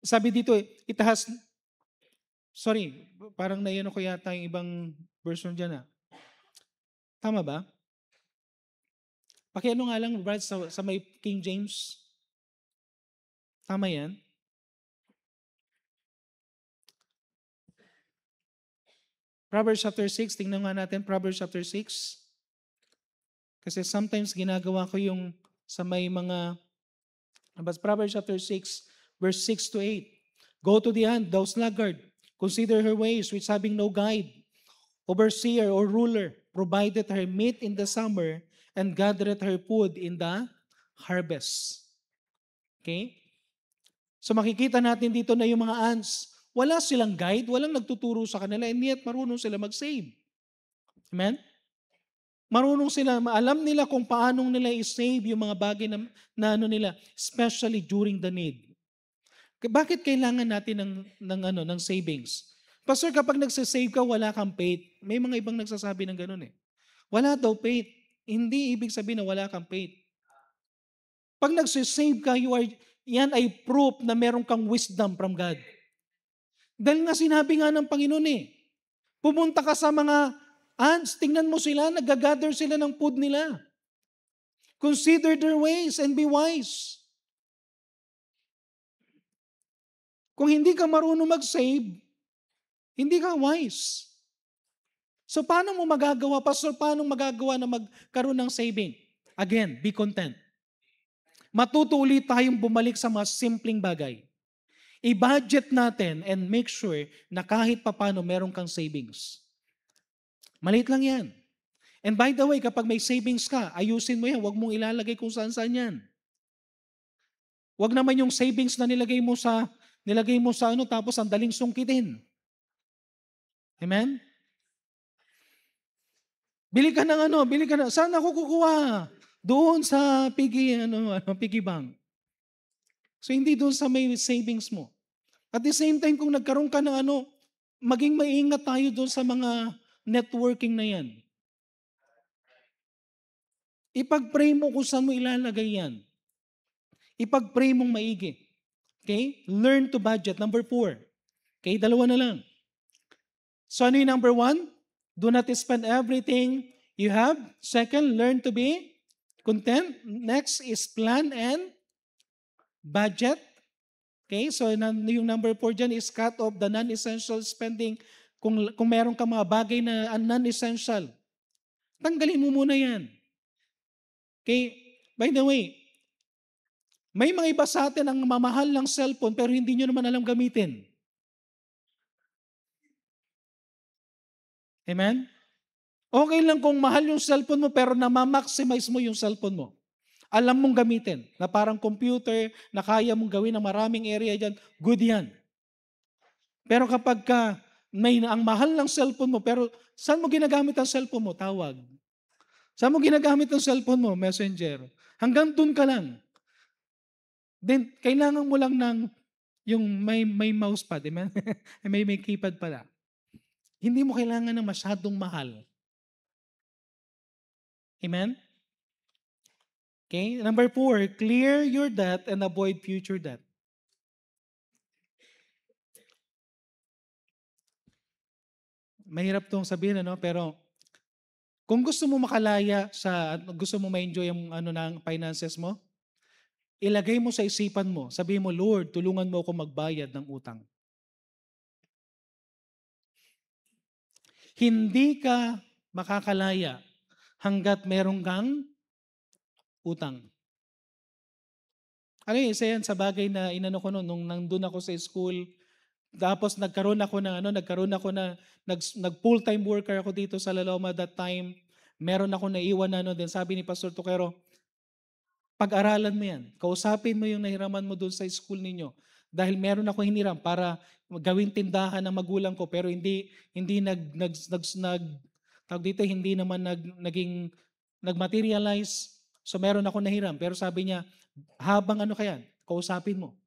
sabi dito, it has, parang naiyan ko yata yung ibang version dyan. Tama ba? Pakiano nga lang, Brad, sa may King James. Tama yan? Proverbs chapter 6, tingnan nga natin Proverbs chapter 6. Kasi sometimes ginagawa ko yung sa may mga, Proverbs chapter 6, verse 6 to 8. Go to the end, thou sluggard. Consider her ways, which having no guide, overseer or ruler, provided her meat in the summer, and gathered her food in the harvest. Okay? So makikita natin dito na yung mga ants, wala silang guide, walang nagtuturo sa kanila, and yet marunong sila mag-save. Amen? Marunong sila, alam nila kung paano nila i-save yung mga bagay na nila, especially during the need. Bakit kailangan natin ng savings? Pastor, kapag nagsasave ka, wala kang faith. May mga ibang nagsasabi ng ganun eh. Wala daw faith. Hindi ibig sabihin na wala kang faith. Pag nagsasave ka, yan ay proof na meron kang wisdom from God. Dahil nga sinabi nga ng Panginoon pumunta ka sa mga ants, tingnan mo sila, nag-gather sila ng food nila. Consider their ways and be wise. Kung hindi ka marunong mag-save, hindi ka wise. So paano mo magagawa, Pastor? Paano magagawa na magkaroon ng saving? Again, be content. Matuto ulit tayong bumalik sa mga simpleng bagay. I-budget natin and make sure na kahit papano meron kang savings. Maliit lang yan. And by the way, kapag may savings ka, ayusin mo yan. Huwag mong ilalagay kung saan-saan yan. Huwag naman yung savings na nilagay mo sa tapos ang daling sungkitin. Amen? Bili ka ng saan ako kukuha? Doon sa piggy bank. So hindi doon sa may savings mo. At the same time, kung nagkaroon ka ng maging maingat tayo doon sa mga networking na yan. Ipag-pray mo kung saan mo ilalagay yan. Ipag-pray mong maigi. Okay? Learn to budget. Number 4. Okay? 2 na lang. So ano yung number 1? Do not spend everything you have. 2, learn to be content. Next is plan and budget. Okay? So yung number 4 dyan is cut off the non-essential spending. Kung meron ka mga bagay na non-essential, tanggalin mo muna yan. Okay? By the way, may mga iba sa atin ang mamahal ng cellphone pero hindi nyo naman alam gamitin. Amen? Okay lang kung mahal yung cellphone mo pero na-maximize mo yung cellphone mo. Alam mong gamitin na parang computer na kaya mong gawin ng maraming area dyan, good yan. Pero kapag ang mahal ng cellphone mo pero saan mo ginagamit ang cellphone mo? Tawag. Saan mo ginagamit ang cellphone mo? Messenger. Hanggang dun ka lang. Then, kailangan mo lang ng yung may mousepad. Amen? may keypad pala. Hindi mo kailangan ng masyadong mahal. Amen? Okay? Number 4, clear your debt and avoid future debt. Mahirap tong sabihin, pero kung gusto mo makalaya gusto mo ma-enjoy ang ng finances mo, ilagay mo sa isipan mo, sabihin mo, Lord, tulungan mo ako magbayad ng utang. Hindi ka makakalaya hanggat meron kang utang. Isa yan sa bagay na inano ko nung nandun ako sa school, tapos nag full-time worker ako dito sa Laloma that time. Meron ako naiwan din sabi ni Pastor Tuquero, pag-aralan mo yan. Kausapin mo yung nahiraman mo doon sa school ninyo. Dahil meron ako hiniram para gawing tindahan ng magulang ko pero hindi nagmaterialize. So meron ako nahiram pero sabi niya, habang kausapin mo.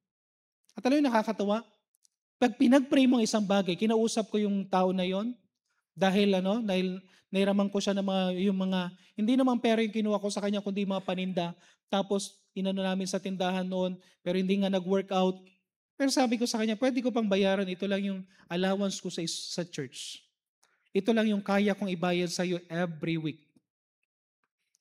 At alam yung nakakatawa? Pag pinag-pray mo isang bagay, kinausap ko yung tao na yon dahil nahiraman ko siya ng hindi naman pera yung kinuha ko sa kanya kundi mga paninda. Tapos namin sa tindahan noon pero hindi nga nag-work out. Pero sabi ko sa kanya, pwede ko pang bayaran, ito lang yung allowance ko sa church. Ito lang yung kaya kong ibayad sa iyo every week.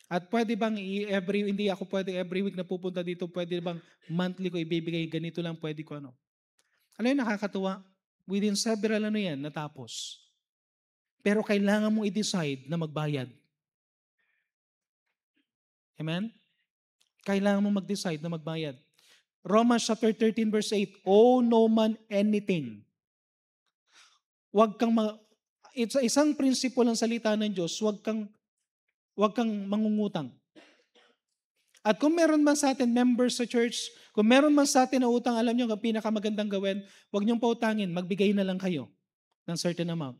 At pwede bang hindi ako pwede every week na pupunta dito, pwede bang monthly ko ibibigay, ganito lang pwede ko Ano yung nakakatuwa? Within several yan, natapos. Pero kailangan mong i-decide na magbayad. Amen? Kailangan mong mag-decide na magbayad. Romans chapter 13 verse 8, owe no man anything. It's isang prinsipyo ng salita ng Diyos, huwag kang mangungutang. At kung meron man sa atin members sa church, kung meron man sa atin na utang, alam nyo, ang pinakamagandang gawin, huwag nyong pautangin, magbigay na lang kayo ng certain amount.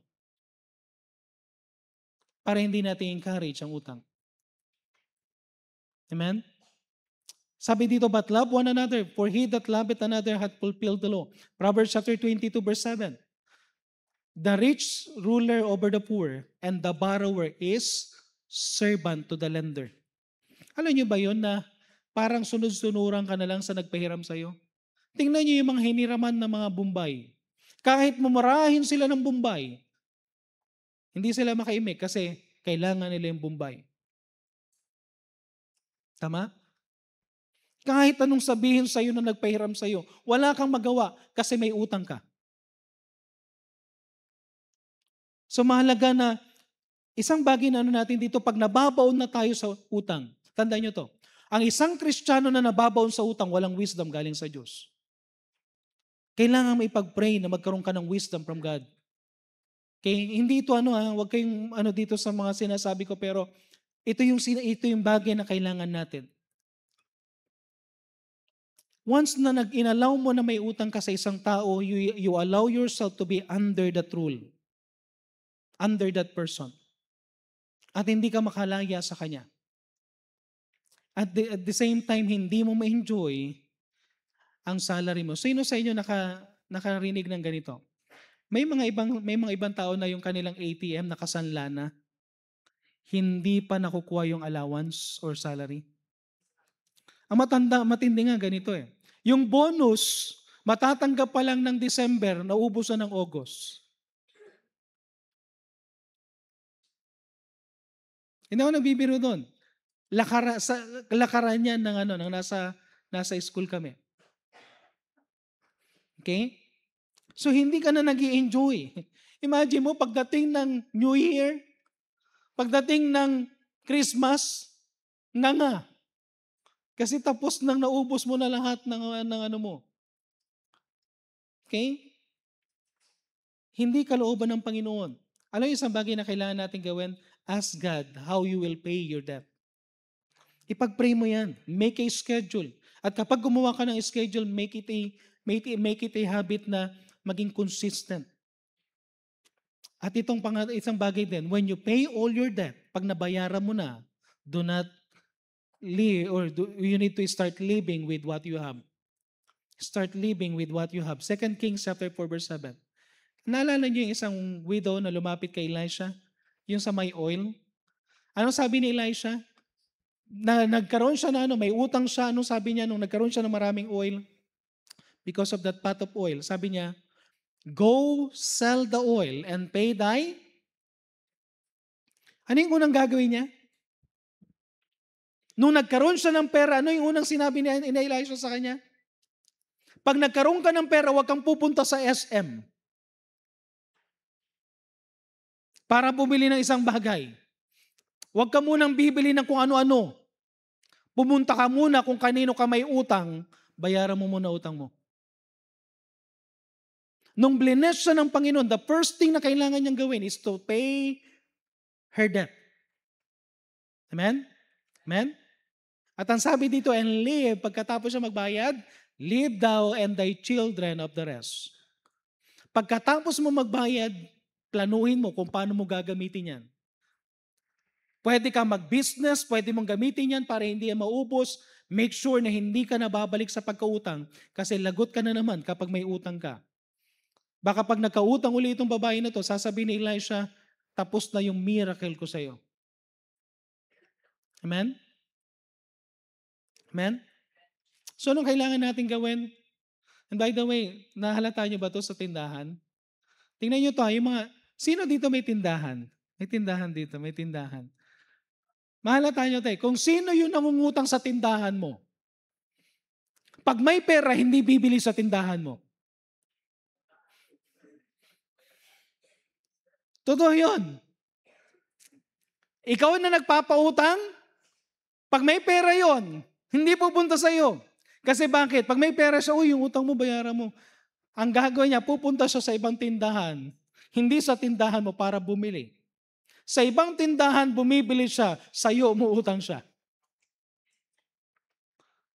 Para hindi natin encourage ang utang. Amen? Sabi dito, but love one another, for he that loveth another hath fulfilled the law. Proverbs chapter 22 verse 7. The rich ruler over the poor, and the borrower is servant to the lender. Alam niyo ba yun na Parang sunod-sunuran ka na lang sa nagpahiram sa'yo. Tingnan niyo yung mga hiniraman ng mga Bombay. Kahit mumurahin sila ng Bombay, hindi sila makaimik kasi kailangan nila yung Bombay. Tama? Kahit anong sabihin sa'yo na nagpahiram sa'yo, wala kang magawa kasi may utang ka. So mahalaga na isang bagay na natin dito, pag nababaon na tayo sa utang, tandaan nyo to, ang isang Kristiyano na nababaon sa utang, walang wisdom galing sa Diyos. Kailangan mo ipag-pray na magkaroon ka ng wisdom from God. Okay, hindi ito wag kayong dito sa mga sinasabi ko, pero ito yung bagay na kailangan natin. Once na inallow mo na may utang ka sa isang tao, you allow yourself to be under that rule. Under that person. At hindi ka makalaya sa kanya. At the same time, hindi mo ma-enjoy ang salary mo. Sino sa inyo nakarinig ng ganito? May mga ibang tao na yung kanilang ATM nakasanla na, hindi pa nakukuha yung allowance or salary. Ang matindi nga ganito eh. Yung bonus, matatanggap pa lang ng December, naubos na ng August. Hindi ako nagbibiro doon. Lakaran yan ng nasa school kami. Okay? So hindi ka na nag-i-enjoy. Imagine mo, pagdating ng New Year, pagdating ng Christmas, nga. Kasi tapos nang naubos mo na lahat ng ano mo. Okay? Hindi kalooban ng Panginoon. Alam niyo isang bagay na kailangan natin gawin? Ask God how you will pay your debt. Ipag-pray mo yan. Make a schedule. At kapag gumawa ka ng schedule, make it a habit na maging consistent. At isang bagay din, when you pay all your debt, pag nabayaran mo na, do not live, you need to start living with what you have. Start living with what you have. 2 Kings chapter 4 verse 7. Naalala niyo yung isang widow na lumapit kay Elisha? Yung sa may oil? Ano sabi ni Elisha? Na nagkaroon siya may utang siya. Ano sabi niya nung nagkaroon siya ng maraming oil? Because of that pot of oil, sabi niya, go sell the oil and pay thy. Ano yung unang gagawin niya? Nung nagkaroon siya ng pera, ano yung unang sinabi ni Elisha sa kanya? Pag nagkaroon ka ng pera, huwag kang pupunta sa SM para bumili ng isang bagay. Huwag ka munang bibili ng kung ano-ano. Pumunta ka muna kung kanino ka may utang, bayaran mo muna utang mo. Nung bless siya ng Panginoon, the first thing na kailangan niyang gawin is to pay her debt. Amen? Amen? At ang sabi dito, and live, pagkatapos siya magbayad, live thou and thy children of the rest. Pagkatapos mo magbayad, planuhin mo kung paano mo gagamitin yan. Pwede ka mag-business, pwede mong gamitin yan para hindi yan maubos. Make sure na hindi ka nababalik sa pagkautang kasi lagot ka na naman kapag may utang ka. Baka pag nagkautang uli itong babae na to, sasabihin ni Elisha, tapos na yung miracle ko sa'yo. Amen? Amen? So, anong kailangan natin gawin? And by the way, nahalata nyo ba to sa tindahan? Tingnan nyo to, sino dito may tindahan? May tindahan dito, may tindahan. Mahalata nyo tayo, kung sino yung nangungutang sa tindahan mo, pag may pera, hindi bibili sa tindahan mo. Totoo yun. Ikaw na nagpapautang, pag may pera yon, hindi pupunta sa iyo. Kasi bakit? Pag may pera siya, yung utang mo, bayaran mo. Ang gagawin niya, pupunta siya sa ibang tindahan, hindi sa tindahan mo para bumili. Sa ibang tindahan, bumibili siya, sa iyo, umuutang siya.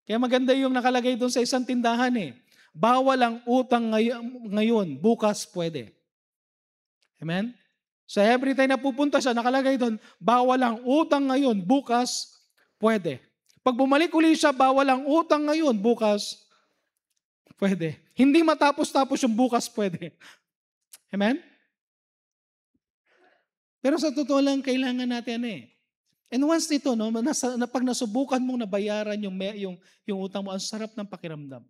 Kaya maganda yung nakalagay doon sa isang tindahan eh. Bawal ang utang ngayon, bukas pwede. Amen? So every time na pupunta siya, nakalagay doon, bawal ang utang ngayon, bukas pwede. Pag bumalik uli siya, bawal ang utang ngayon, bukas pwede. Hindi matapos-tapos yung bukas pwede. Amen? Pero sa totoo lang, kailangan natin And once nito, no, pag nasubukan mong nabayaran yung utang mo, ang sarap ng pakiramdam.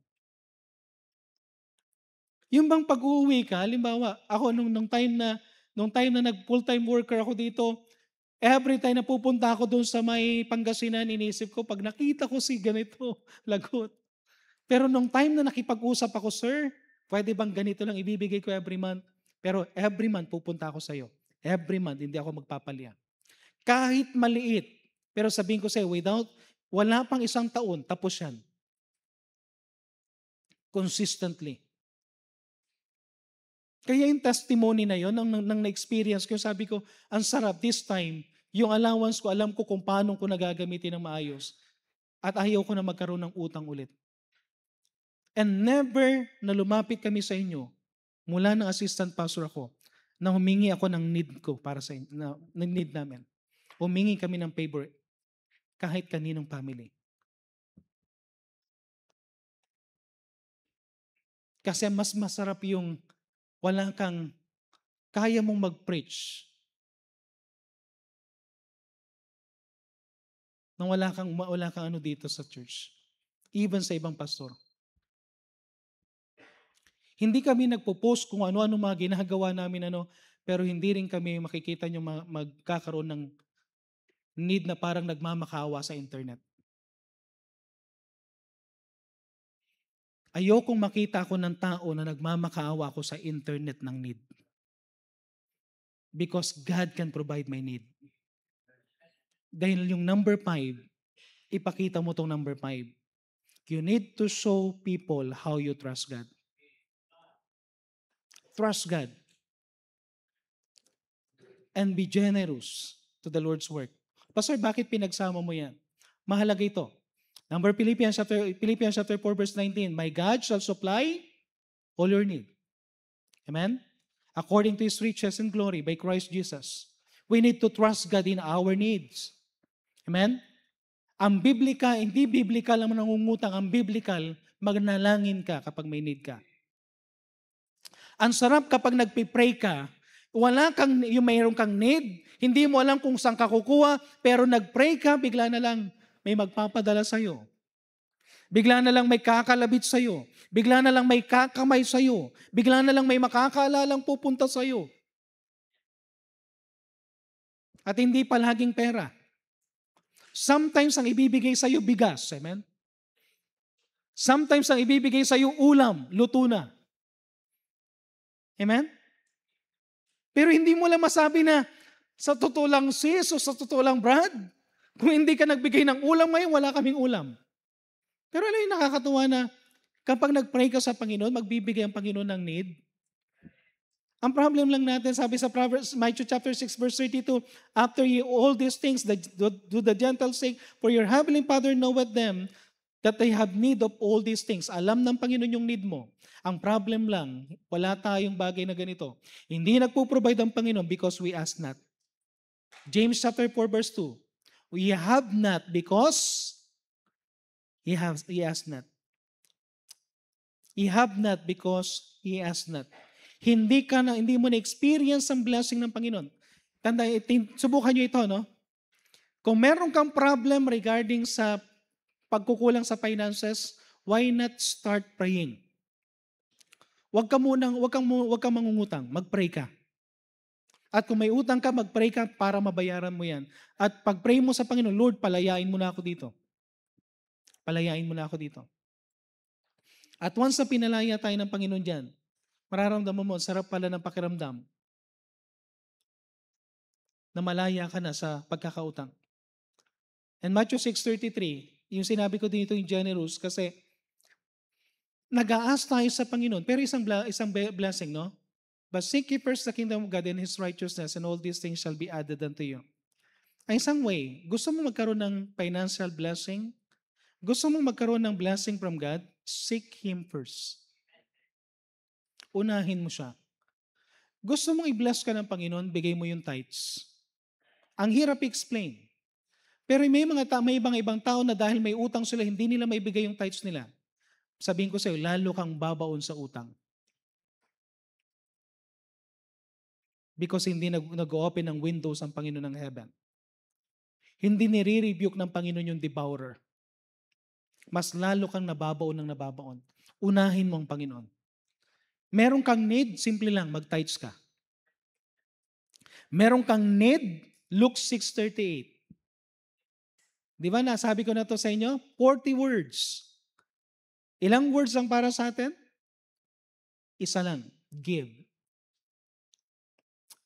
Yung bang pag-uuwi ka, halimbawa, ako nung time na nag full-time worker ako dito, every time na pupunta ako doon sa may Pangasinan, inisip ko, pag nakita ko si ganito, lagot. Pero nung time na nakipag-usap ako, sir, pwede bang ganito lang ibibigay ko every month? Pero every month pupunta ako sa'yo. Every month, hindi ako magpapalya. Kahit maliit. Pero sabihin ko sa'yo, wala pang isang taon, tapos yan. Consistently. Kaya yung testimony na yon, nang na-experience ko, sabi ko, ang sarap this time, yung allowance ko, alam ko kung paano ko nagagamitin ng maayos. At ayaw ko na magkaroon ng utang ulit. And never na lumapit kami sa inyo, mula ng assistant pastor ako, na humingi ako ng need ko para sa inyo, ng need namin. Humingi kami ng favor kahit kaninong family. Kasi mas masarap yung wala kang, kaya mong mag-preach nang wala kang ano dito sa church. Even sa ibang pastor. Hindi kami nagpo-post kung ano-ano mga ginagawa namin pero hindi rin kami makikita nyo magkakaroon ng need na parang nagmamakawa sa internet. Ayokong makita ako ng tao na nagmamakaawa ako sa internet ng need. Because God can provide my need. Dahil yung number 5, ipakita mo tong number 5. You need to show people how you trust God. Trust God. And be generous to the Lord's work. Pastor, bakit pinagsama mo yan? Mahalaga ito. Philippians chapter 4 verse 19, my God shall supply all your need. Amen? According to His riches and glory by Christ Jesus. We need to trust God in our needs. Amen? Ang biblical, hindi biblical ang nangungutang. Ang biblical, magnalangin ka kapag may need ka. Ang sarap kapag nagpipray ka, yung mayroon kang need, hindi mo alam kung saan ka kukuha, pero nagpray ka, bigla na lang may magpapadala sa'yo. Bigla na lang may kakalabit sa'yo. Bigla na lang may kakamay sa'yo. Bigla na lang may makakaalalang pupunta sa'yo. At hindi palaging pera. Sometimes ang ibibigay sa'yo bigas. Amen? Sometimes ang ibibigay sa'yo ulam, luto na. Amen? Pero hindi mo lang masabi na, sa totoo lang sis o sa totoo lang Brad, kung hindi ka nagbigay ng ulam ngayon, wala kaming ulam. Pero alam yung nakakatuwa na, kapag nag-pray ka sa Panginoon, magbibigay ang Panginoon ng need. Ang problem lang natin, sabi sa Matthew chapter 6 verse 32, after all these things, do the Gentiles say, for your heavenly Father knoweth them, that they have need of all these things. Alam ng Panginoon yung need mo. Ang problem lang, wala tayong bagay na ganito. Hindi nagpo-provide ang Panginoon because we ask not. James chapter 4 verse 2, we have not because he asked not. He have not because he asked not. Hindi mo na-experience ang blessing ng Panginoon. Subukan nyo ito, no? Kung meron kang problem regarding sa pagkukulang sa finances, why not start praying? Huwag kang mangungutang, mag-pray ka. At kung may utang ka, mag-pray ka para mabayaran mo yan. At pag-pray mo sa Panginoon, Lord, palayain mo na ako dito. Palayain mo na ako dito. At once na pinalaya tayo ng Panginoon dyan, mararamdaman mo, sarap pala ng pakiramdam na malaya ka na sa pagkakautang. And Matthew 6:33, yung sinabi ko dito yung generous kasi nag-aas tayo sa Panginoon, pero isang blessing, no? But seek ye first the kingdom of God and His righteousness, and all these things shall be added unto you. Ang isang way, gusto mo magkaroon ng financial blessing? Gusto mo magkaroon ng blessing from God? Seek Him first. Unahin mo siya. Gusto mong i-bless ka ng Panginoon, bigay mo yung tithes. Ang hirap i-explain. Pero may ibang tao na dahil may utang sila, hindi nila maibigay yung tithes nila. Sabihin ko sa'yo, lalo kang babaon sa utang. Because hindi nag-open ng windows ang Panginoon ng heaven. Hindi nire-rebuke ng Panginoon yung devourer. Mas lalo kang nababaon ng nababaon. Unahin mo ang Panginoon. Meron kang need, simple lang, mag-tithes ka. Meron kang need, Luke 6:38. Di ba nasabi ko na to sa inyo? 40 words. Ilang words ang para sa atin? Isa lang, give.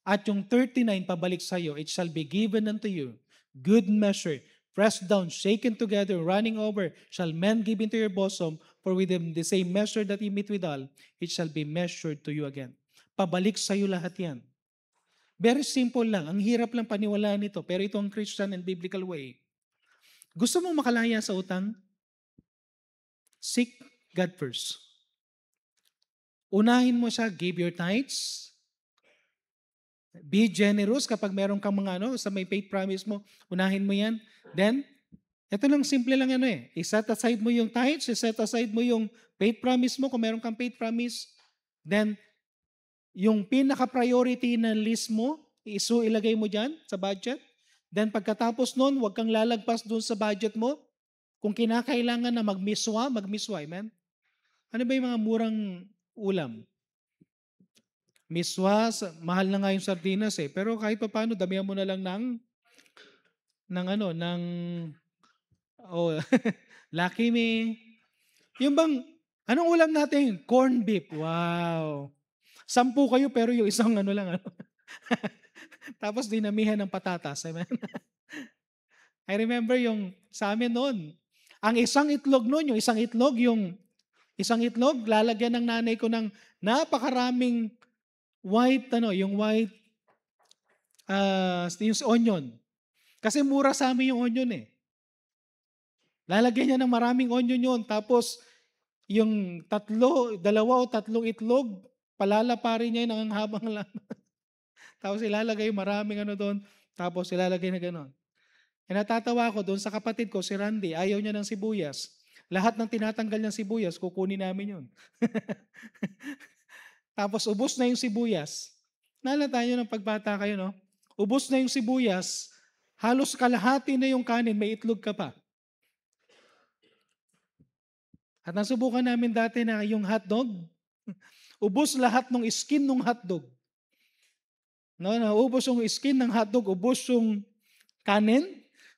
At yung 39 pabalik sa iyo, it shall be given unto you, good measure, pressed down, shaken together, running over, shall men give into your bosom, for with them the same measure that you meet withal, it shall be measured to you again. Pabalik sa iyo lahat yan. Very simple lang. Ang hirap lang paniwalaan nito, pero ito ang Christian and biblical way. Gusto mong makalaya sa utang? Seek God first. Unahin mo siya, give your tithes. Be generous kapag meron kang mga sa may faith promise mo, unahin mo yan. Then, ito lang, simple lang i-set aside mo yung tithes, i-set aside mo yung faith promise mo kung meron kang faith promise. Then, yung pinaka-priority na list mo, ilagay mo dyan sa budget. Then, pagkatapos nun, huwag kang lalagpas dun sa budget mo. Kung kinakailangan na magmiswa, amen? Ano ba yung mga murang ulam? Miswa, mahal na nga yung sardinas pero kahit pa paano, damihan mo na lang ng Lucky Me. Yung bang, anong ulam natin? Corn beef. Wow. 10 kayo pero yung isang lang. Tapos dinamihan ng patatas. Amen? I remember yung sa amin noon, ang isang itlog noon, yung isang itlog, lalagyan ng nanay ko ng napakaraming yung onion. Kasi mura sa amin yung onion Lalagyan niya ng maraming onion yun. Tapos, yung 2 o 3 itlog, palalaparin niya yun ang habang lang. Tapos ilalagay maraming doon. Tapos ilalagay na gano'n. Natatawa ako doon sa kapatid ko, si Randy, ayaw niya ng sibuyas. Lahat ng tinatanggal niyang sibuyas, kukunin namin yun. Tapos ubos na yung sibuyas. Naalala tayo ng pagbata kayo, no? Ubos na yung sibuyas, halos kalahati na yung kanin, may itlog ka pa. At nasubukan namin dati na yung hotdog, ubos lahat ng skin ng hotdog. No, ubos yung skin ng hotdog, ubos yung kanin,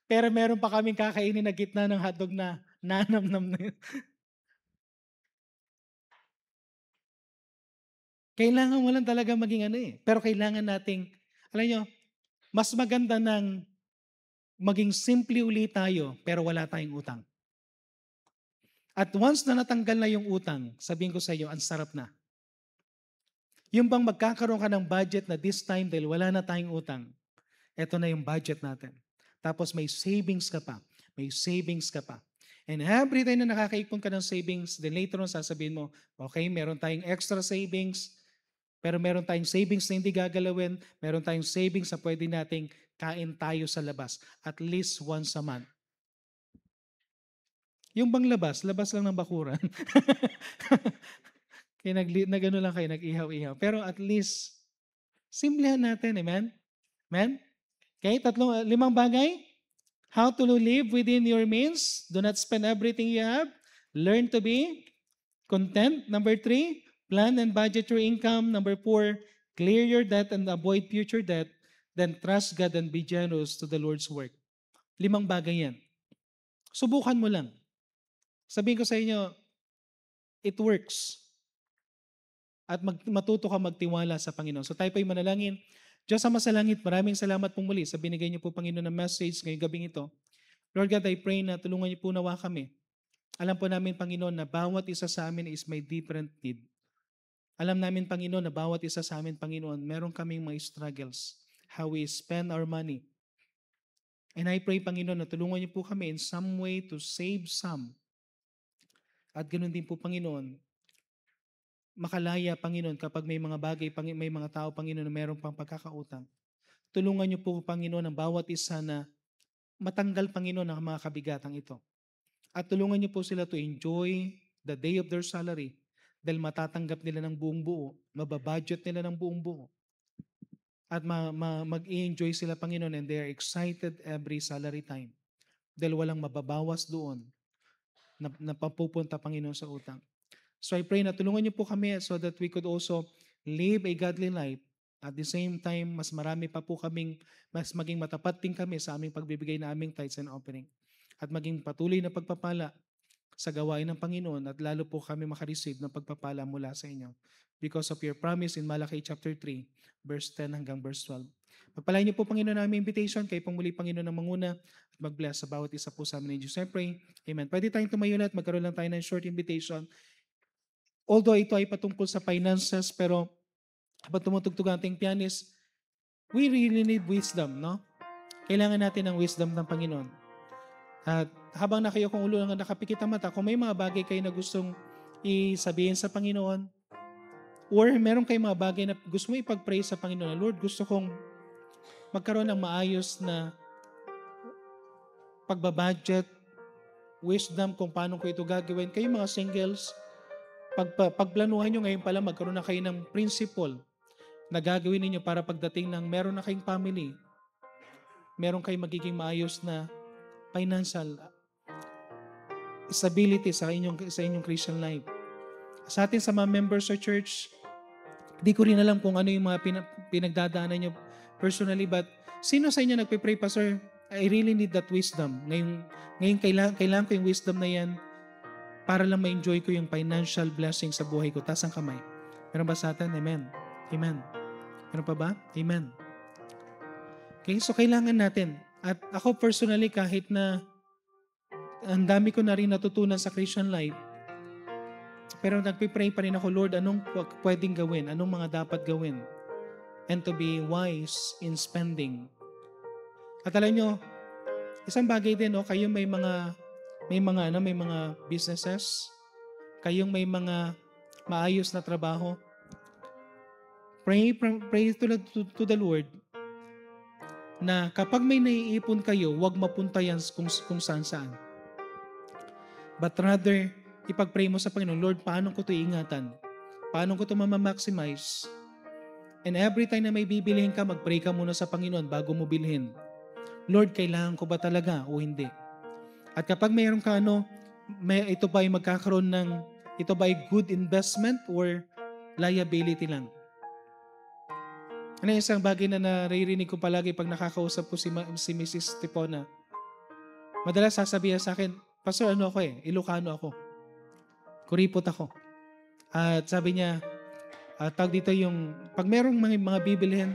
pero meron pa kaming kakainin na gitna ng hotdog na nanamnam na yun. Kailangan mo lang talaga maging pero kailangan nating, alam nyo, mas maganda ng maging simple ulit tayo, pero wala tayong utang. At once na natanggal na yung utang, sabihin ko sa iyo, ang sarap na. Yung bang magkakaroon ka ng budget na this time dahil wala na tayong utang, eto na yung budget natin. Tapos may savings ka pa. May savings ka pa. And every time na nakakaipon ka ng savings, then later on sasabihin mo, okay, meron tayong extra savings, pero meron tayong savings na hindi gagalawin, meron tayong savings na pwede nating kain tayo sa labas. At least once a month. Yung bang labas lang ng bakuran. Kaya nag-ano lang kayo, nag-ihaw-ihaw. Pero at least, simplihan natin, amen? Amen? Okay, 5 bagay. How to live within your means. Do not spend everything you have. Learn to be content. Number 3, plan and budget your income. Number 4, clear your debt and avoid future debt. Then trust God and be generous to the Lord's work. 5 bagay yan. Subukan mo lang. Sabihin ko sa inyo, it works. At matuto ka magtiwala sa Panginoon. So tayo po'y manalangin. Diyos Ama sa langit, maraming salamat pong muli sa binigay niyo po, Panginoon, na message ngayong gabing ito. Lord God, I pray na tulungan niyo po nawa kami. Alam po namin, Panginoon, na bawat isa sa amin is may different need. Alam namin, Panginoon, na bawat isa sa amin, Panginoon, meron kaming mga struggles. How we spend our money. And I pray, Panginoon, na tulungan niyo po kami in some way to save some. At ganoon din po, Panginoon, makalaya, Panginoon, kapag may mga bagay, may mga tao, Panginoon, na meron pang pagkakautang. Tulungan niyo po, Panginoon, ang bawat isa na matanggal, Panginoon, ang mga kabigatang ito. At tulungan niyo po sila to enjoy the day of their salary dahil matatanggap nila ng buong buo, mababudget nila ng buong buo. at mag-i-enjoy sila, Panginoon, and they are excited every salary time. Dahil walang mababawas doon na papupunta, Panginoon, sa utang. So I pray na tulungan niyo po kami so that we could also live a godly life. At the same time, mas marami pa po mas maging matapat din kami sa aming pagbibigay na aming tithes and offering. At maging patuloy na pagpapala sa gawain ng Panginoon at lalo po kami makareceive ng pagpapala mula sa inyo. Because of your promise in Malachi chapter 3, verse 10 hanggang verse 12. Pagpalain niyo po, Panginoon, ang aming invitation. Kayo pong muli, Panginoon, ang manguna at mag-bless sa bawat isa po sa amin in Jesus' I pray. Amen. Pwede tayong tumayo na at magkaroon lang tayo ng short invitation. Although ito ay patungkol sa finances, pero habang tumutugtog ang ating pianist, we really need wisdom, no? Kailangan natin ng wisdom ng Panginoon. At habang nakayokong ulo lang nakapikit ang mata, kung may mga bagay kayo na gustong isabihin sa Panginoon, or meron kayong mga bagay na gusto mo ipag-pray sa Panginoon, Lord, gusto kong magkaroon ng maayos na pagbabudget, wisdom kung paano ko ito gagawin. Kayo mga singles, pagplanuhan nyo ngayon pala, magkaroon na kayo ng principle na gagawin ninyo para pagdating ng meron na kayong family, meron kayong magiging maayos na financial stability sa inyong Christian life. Sa atin sa mga members sa church, di ko rin alam kung ano yung mga pinagdadaanan nyo personally, but sino sa inyo nagpe-pray, Pastor, I really need that wisdom. Ngayon kailangan ko yung wisdom na yan para lang ma-enjoy ko yung financial blessing sa buhay ko. Taas ang kamay. Meron ba sa atin? Amen. Amen. Meron pa ba? Amen. Okay, so kailangan natin. At ako personally, kahit na ang dami ko na rin natutunan sa Christian life, pero nagpipray pa rin ako, Lord, anong pwedeng gawin? Anong mga dapat gawin? And to be wise in spending. At alam nyo, isang bagay din, kayo may mga businesses, kayong may mga maayos na trabaho. Pray to the Lord na kapag may naiipon kayo, huwag mapunta yan kung saan. But rather, ipag-pray mo sa Panginoon, Lord, paano ko ito iingatan? Paano ko ito maximize? And every time na may bibilihin ka, mag-pray ka muna sa Panginoon bago mo bilhin. Lord, kailangan ko ba talaga o hindi? At kapag mayroon ka ito ba ay magkakaroon ito ba ay good investment or liability lang? Ano yung isang bagay na naririnig ko palagi pag nakakausap ko si Mrs. Tipona? Madalas sasabihin sa akin, Pastor, Ilocano ako. Kuripot ako. At sabi niya, tawag dito yung, pag merong mga bibilhin,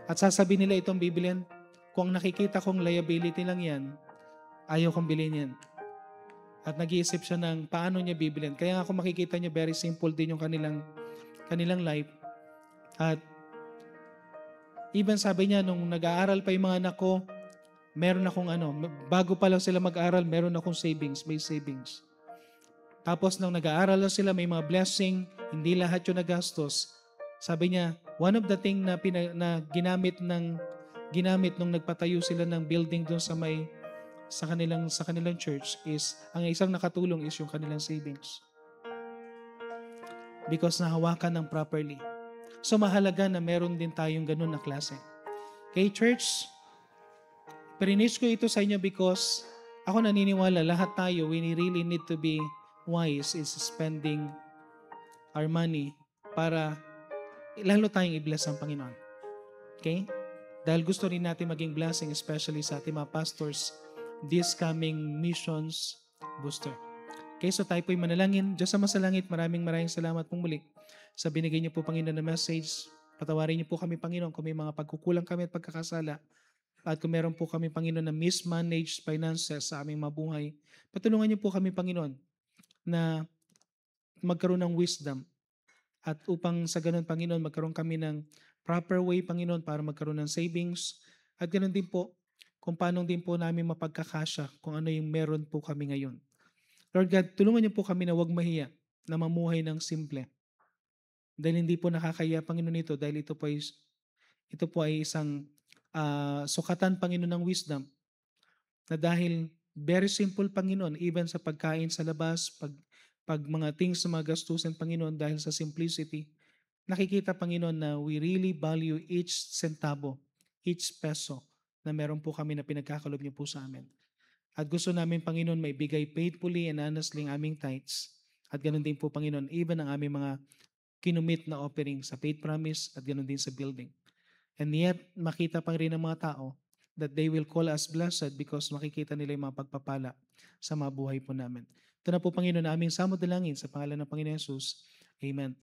at sasabihin nila itong bibilhin, kung nakikita kong liability lang yan, ayaw kong bilhin yan. At nag-iisip siya ng paano niya bibilhin. Kaya ako makikita niya, very simple din yung kanilang life. At even sabi niya, nung nag-aaral pa yung mga anak ko, meron akong bago pa lang sila mag-aaral, meron akong may savings. Tapos nung nag-aaral na sila, may mga blessing, hindi lahat yung nagastos. Sabi niya, one of the thing na ginamit nung nagpatayo sila ng building doon sa kanilang church is, ang isang nakatulong is yung kanilang savings. Because nahawakan ng properly. So mahalaga na meron din tayong ganun na klase. Okay, church, parinis ko ito sa inyo because ako naniniwala, lahat tayo, we really need to be wise is spending our money para lalo tayong i-bless ang Panginoon. Okay? Dahil gusto rin natin maging blessing, especially sa ating mga pastors, this coming missions booster. Okay, so tayo po'y manalangin. Diyos sa masalangit, maraming salamat pong muli sa binigay niyo po, Panginoon, na message. Patawarin niyo po kami, Panginoon, kung may mga pagkukulang kami at pagkakasala. At kung meron po kami, Panginoon, na mismanaged finances sa aming mabuhay, patulungan niyo po kami, Panginoon, na magkaroon ng wisdom. At upang sa ganun, Panginoon, magkaroon kami ng proper way, Panginoon, para magkaroon ng savings. At ganun din po, kung paano din po namin mapagkakasya kung ano yung meron po kami ngayon. Lord God, tulungan niyo po kami na huwag mahiya na mamuhay ng simple. Dahil hindi po nakakaya, Panginoon, ito dahil ito po ay isang sukatan, Panginoon, ng wisdom na dahil very simple, Panginoon, even sa pagkain sa labas, pag mga things sa mga gastusin, Panginoon, dahil sa simplicity, nakikita, Panginoon, na we really value each centavo, each peso na meron po kami na pinagkakalob niyo po sa amin. At gusto namin, Panginoon, maibigay faithfully and honestly ang aming tithes. At ganoon din po, Panginoon, even ang aming mga kinumit na offering sa faith promise at ganoon din sa building. And yet, makita pa rin ng mga tao that they will call us blessed because makikita nila yung mga pagpapala sa mga buhay po namin. Ito na po, Panginoon, na aming samot dalangin sa pangalan ng Panginoon Jesus. Amen.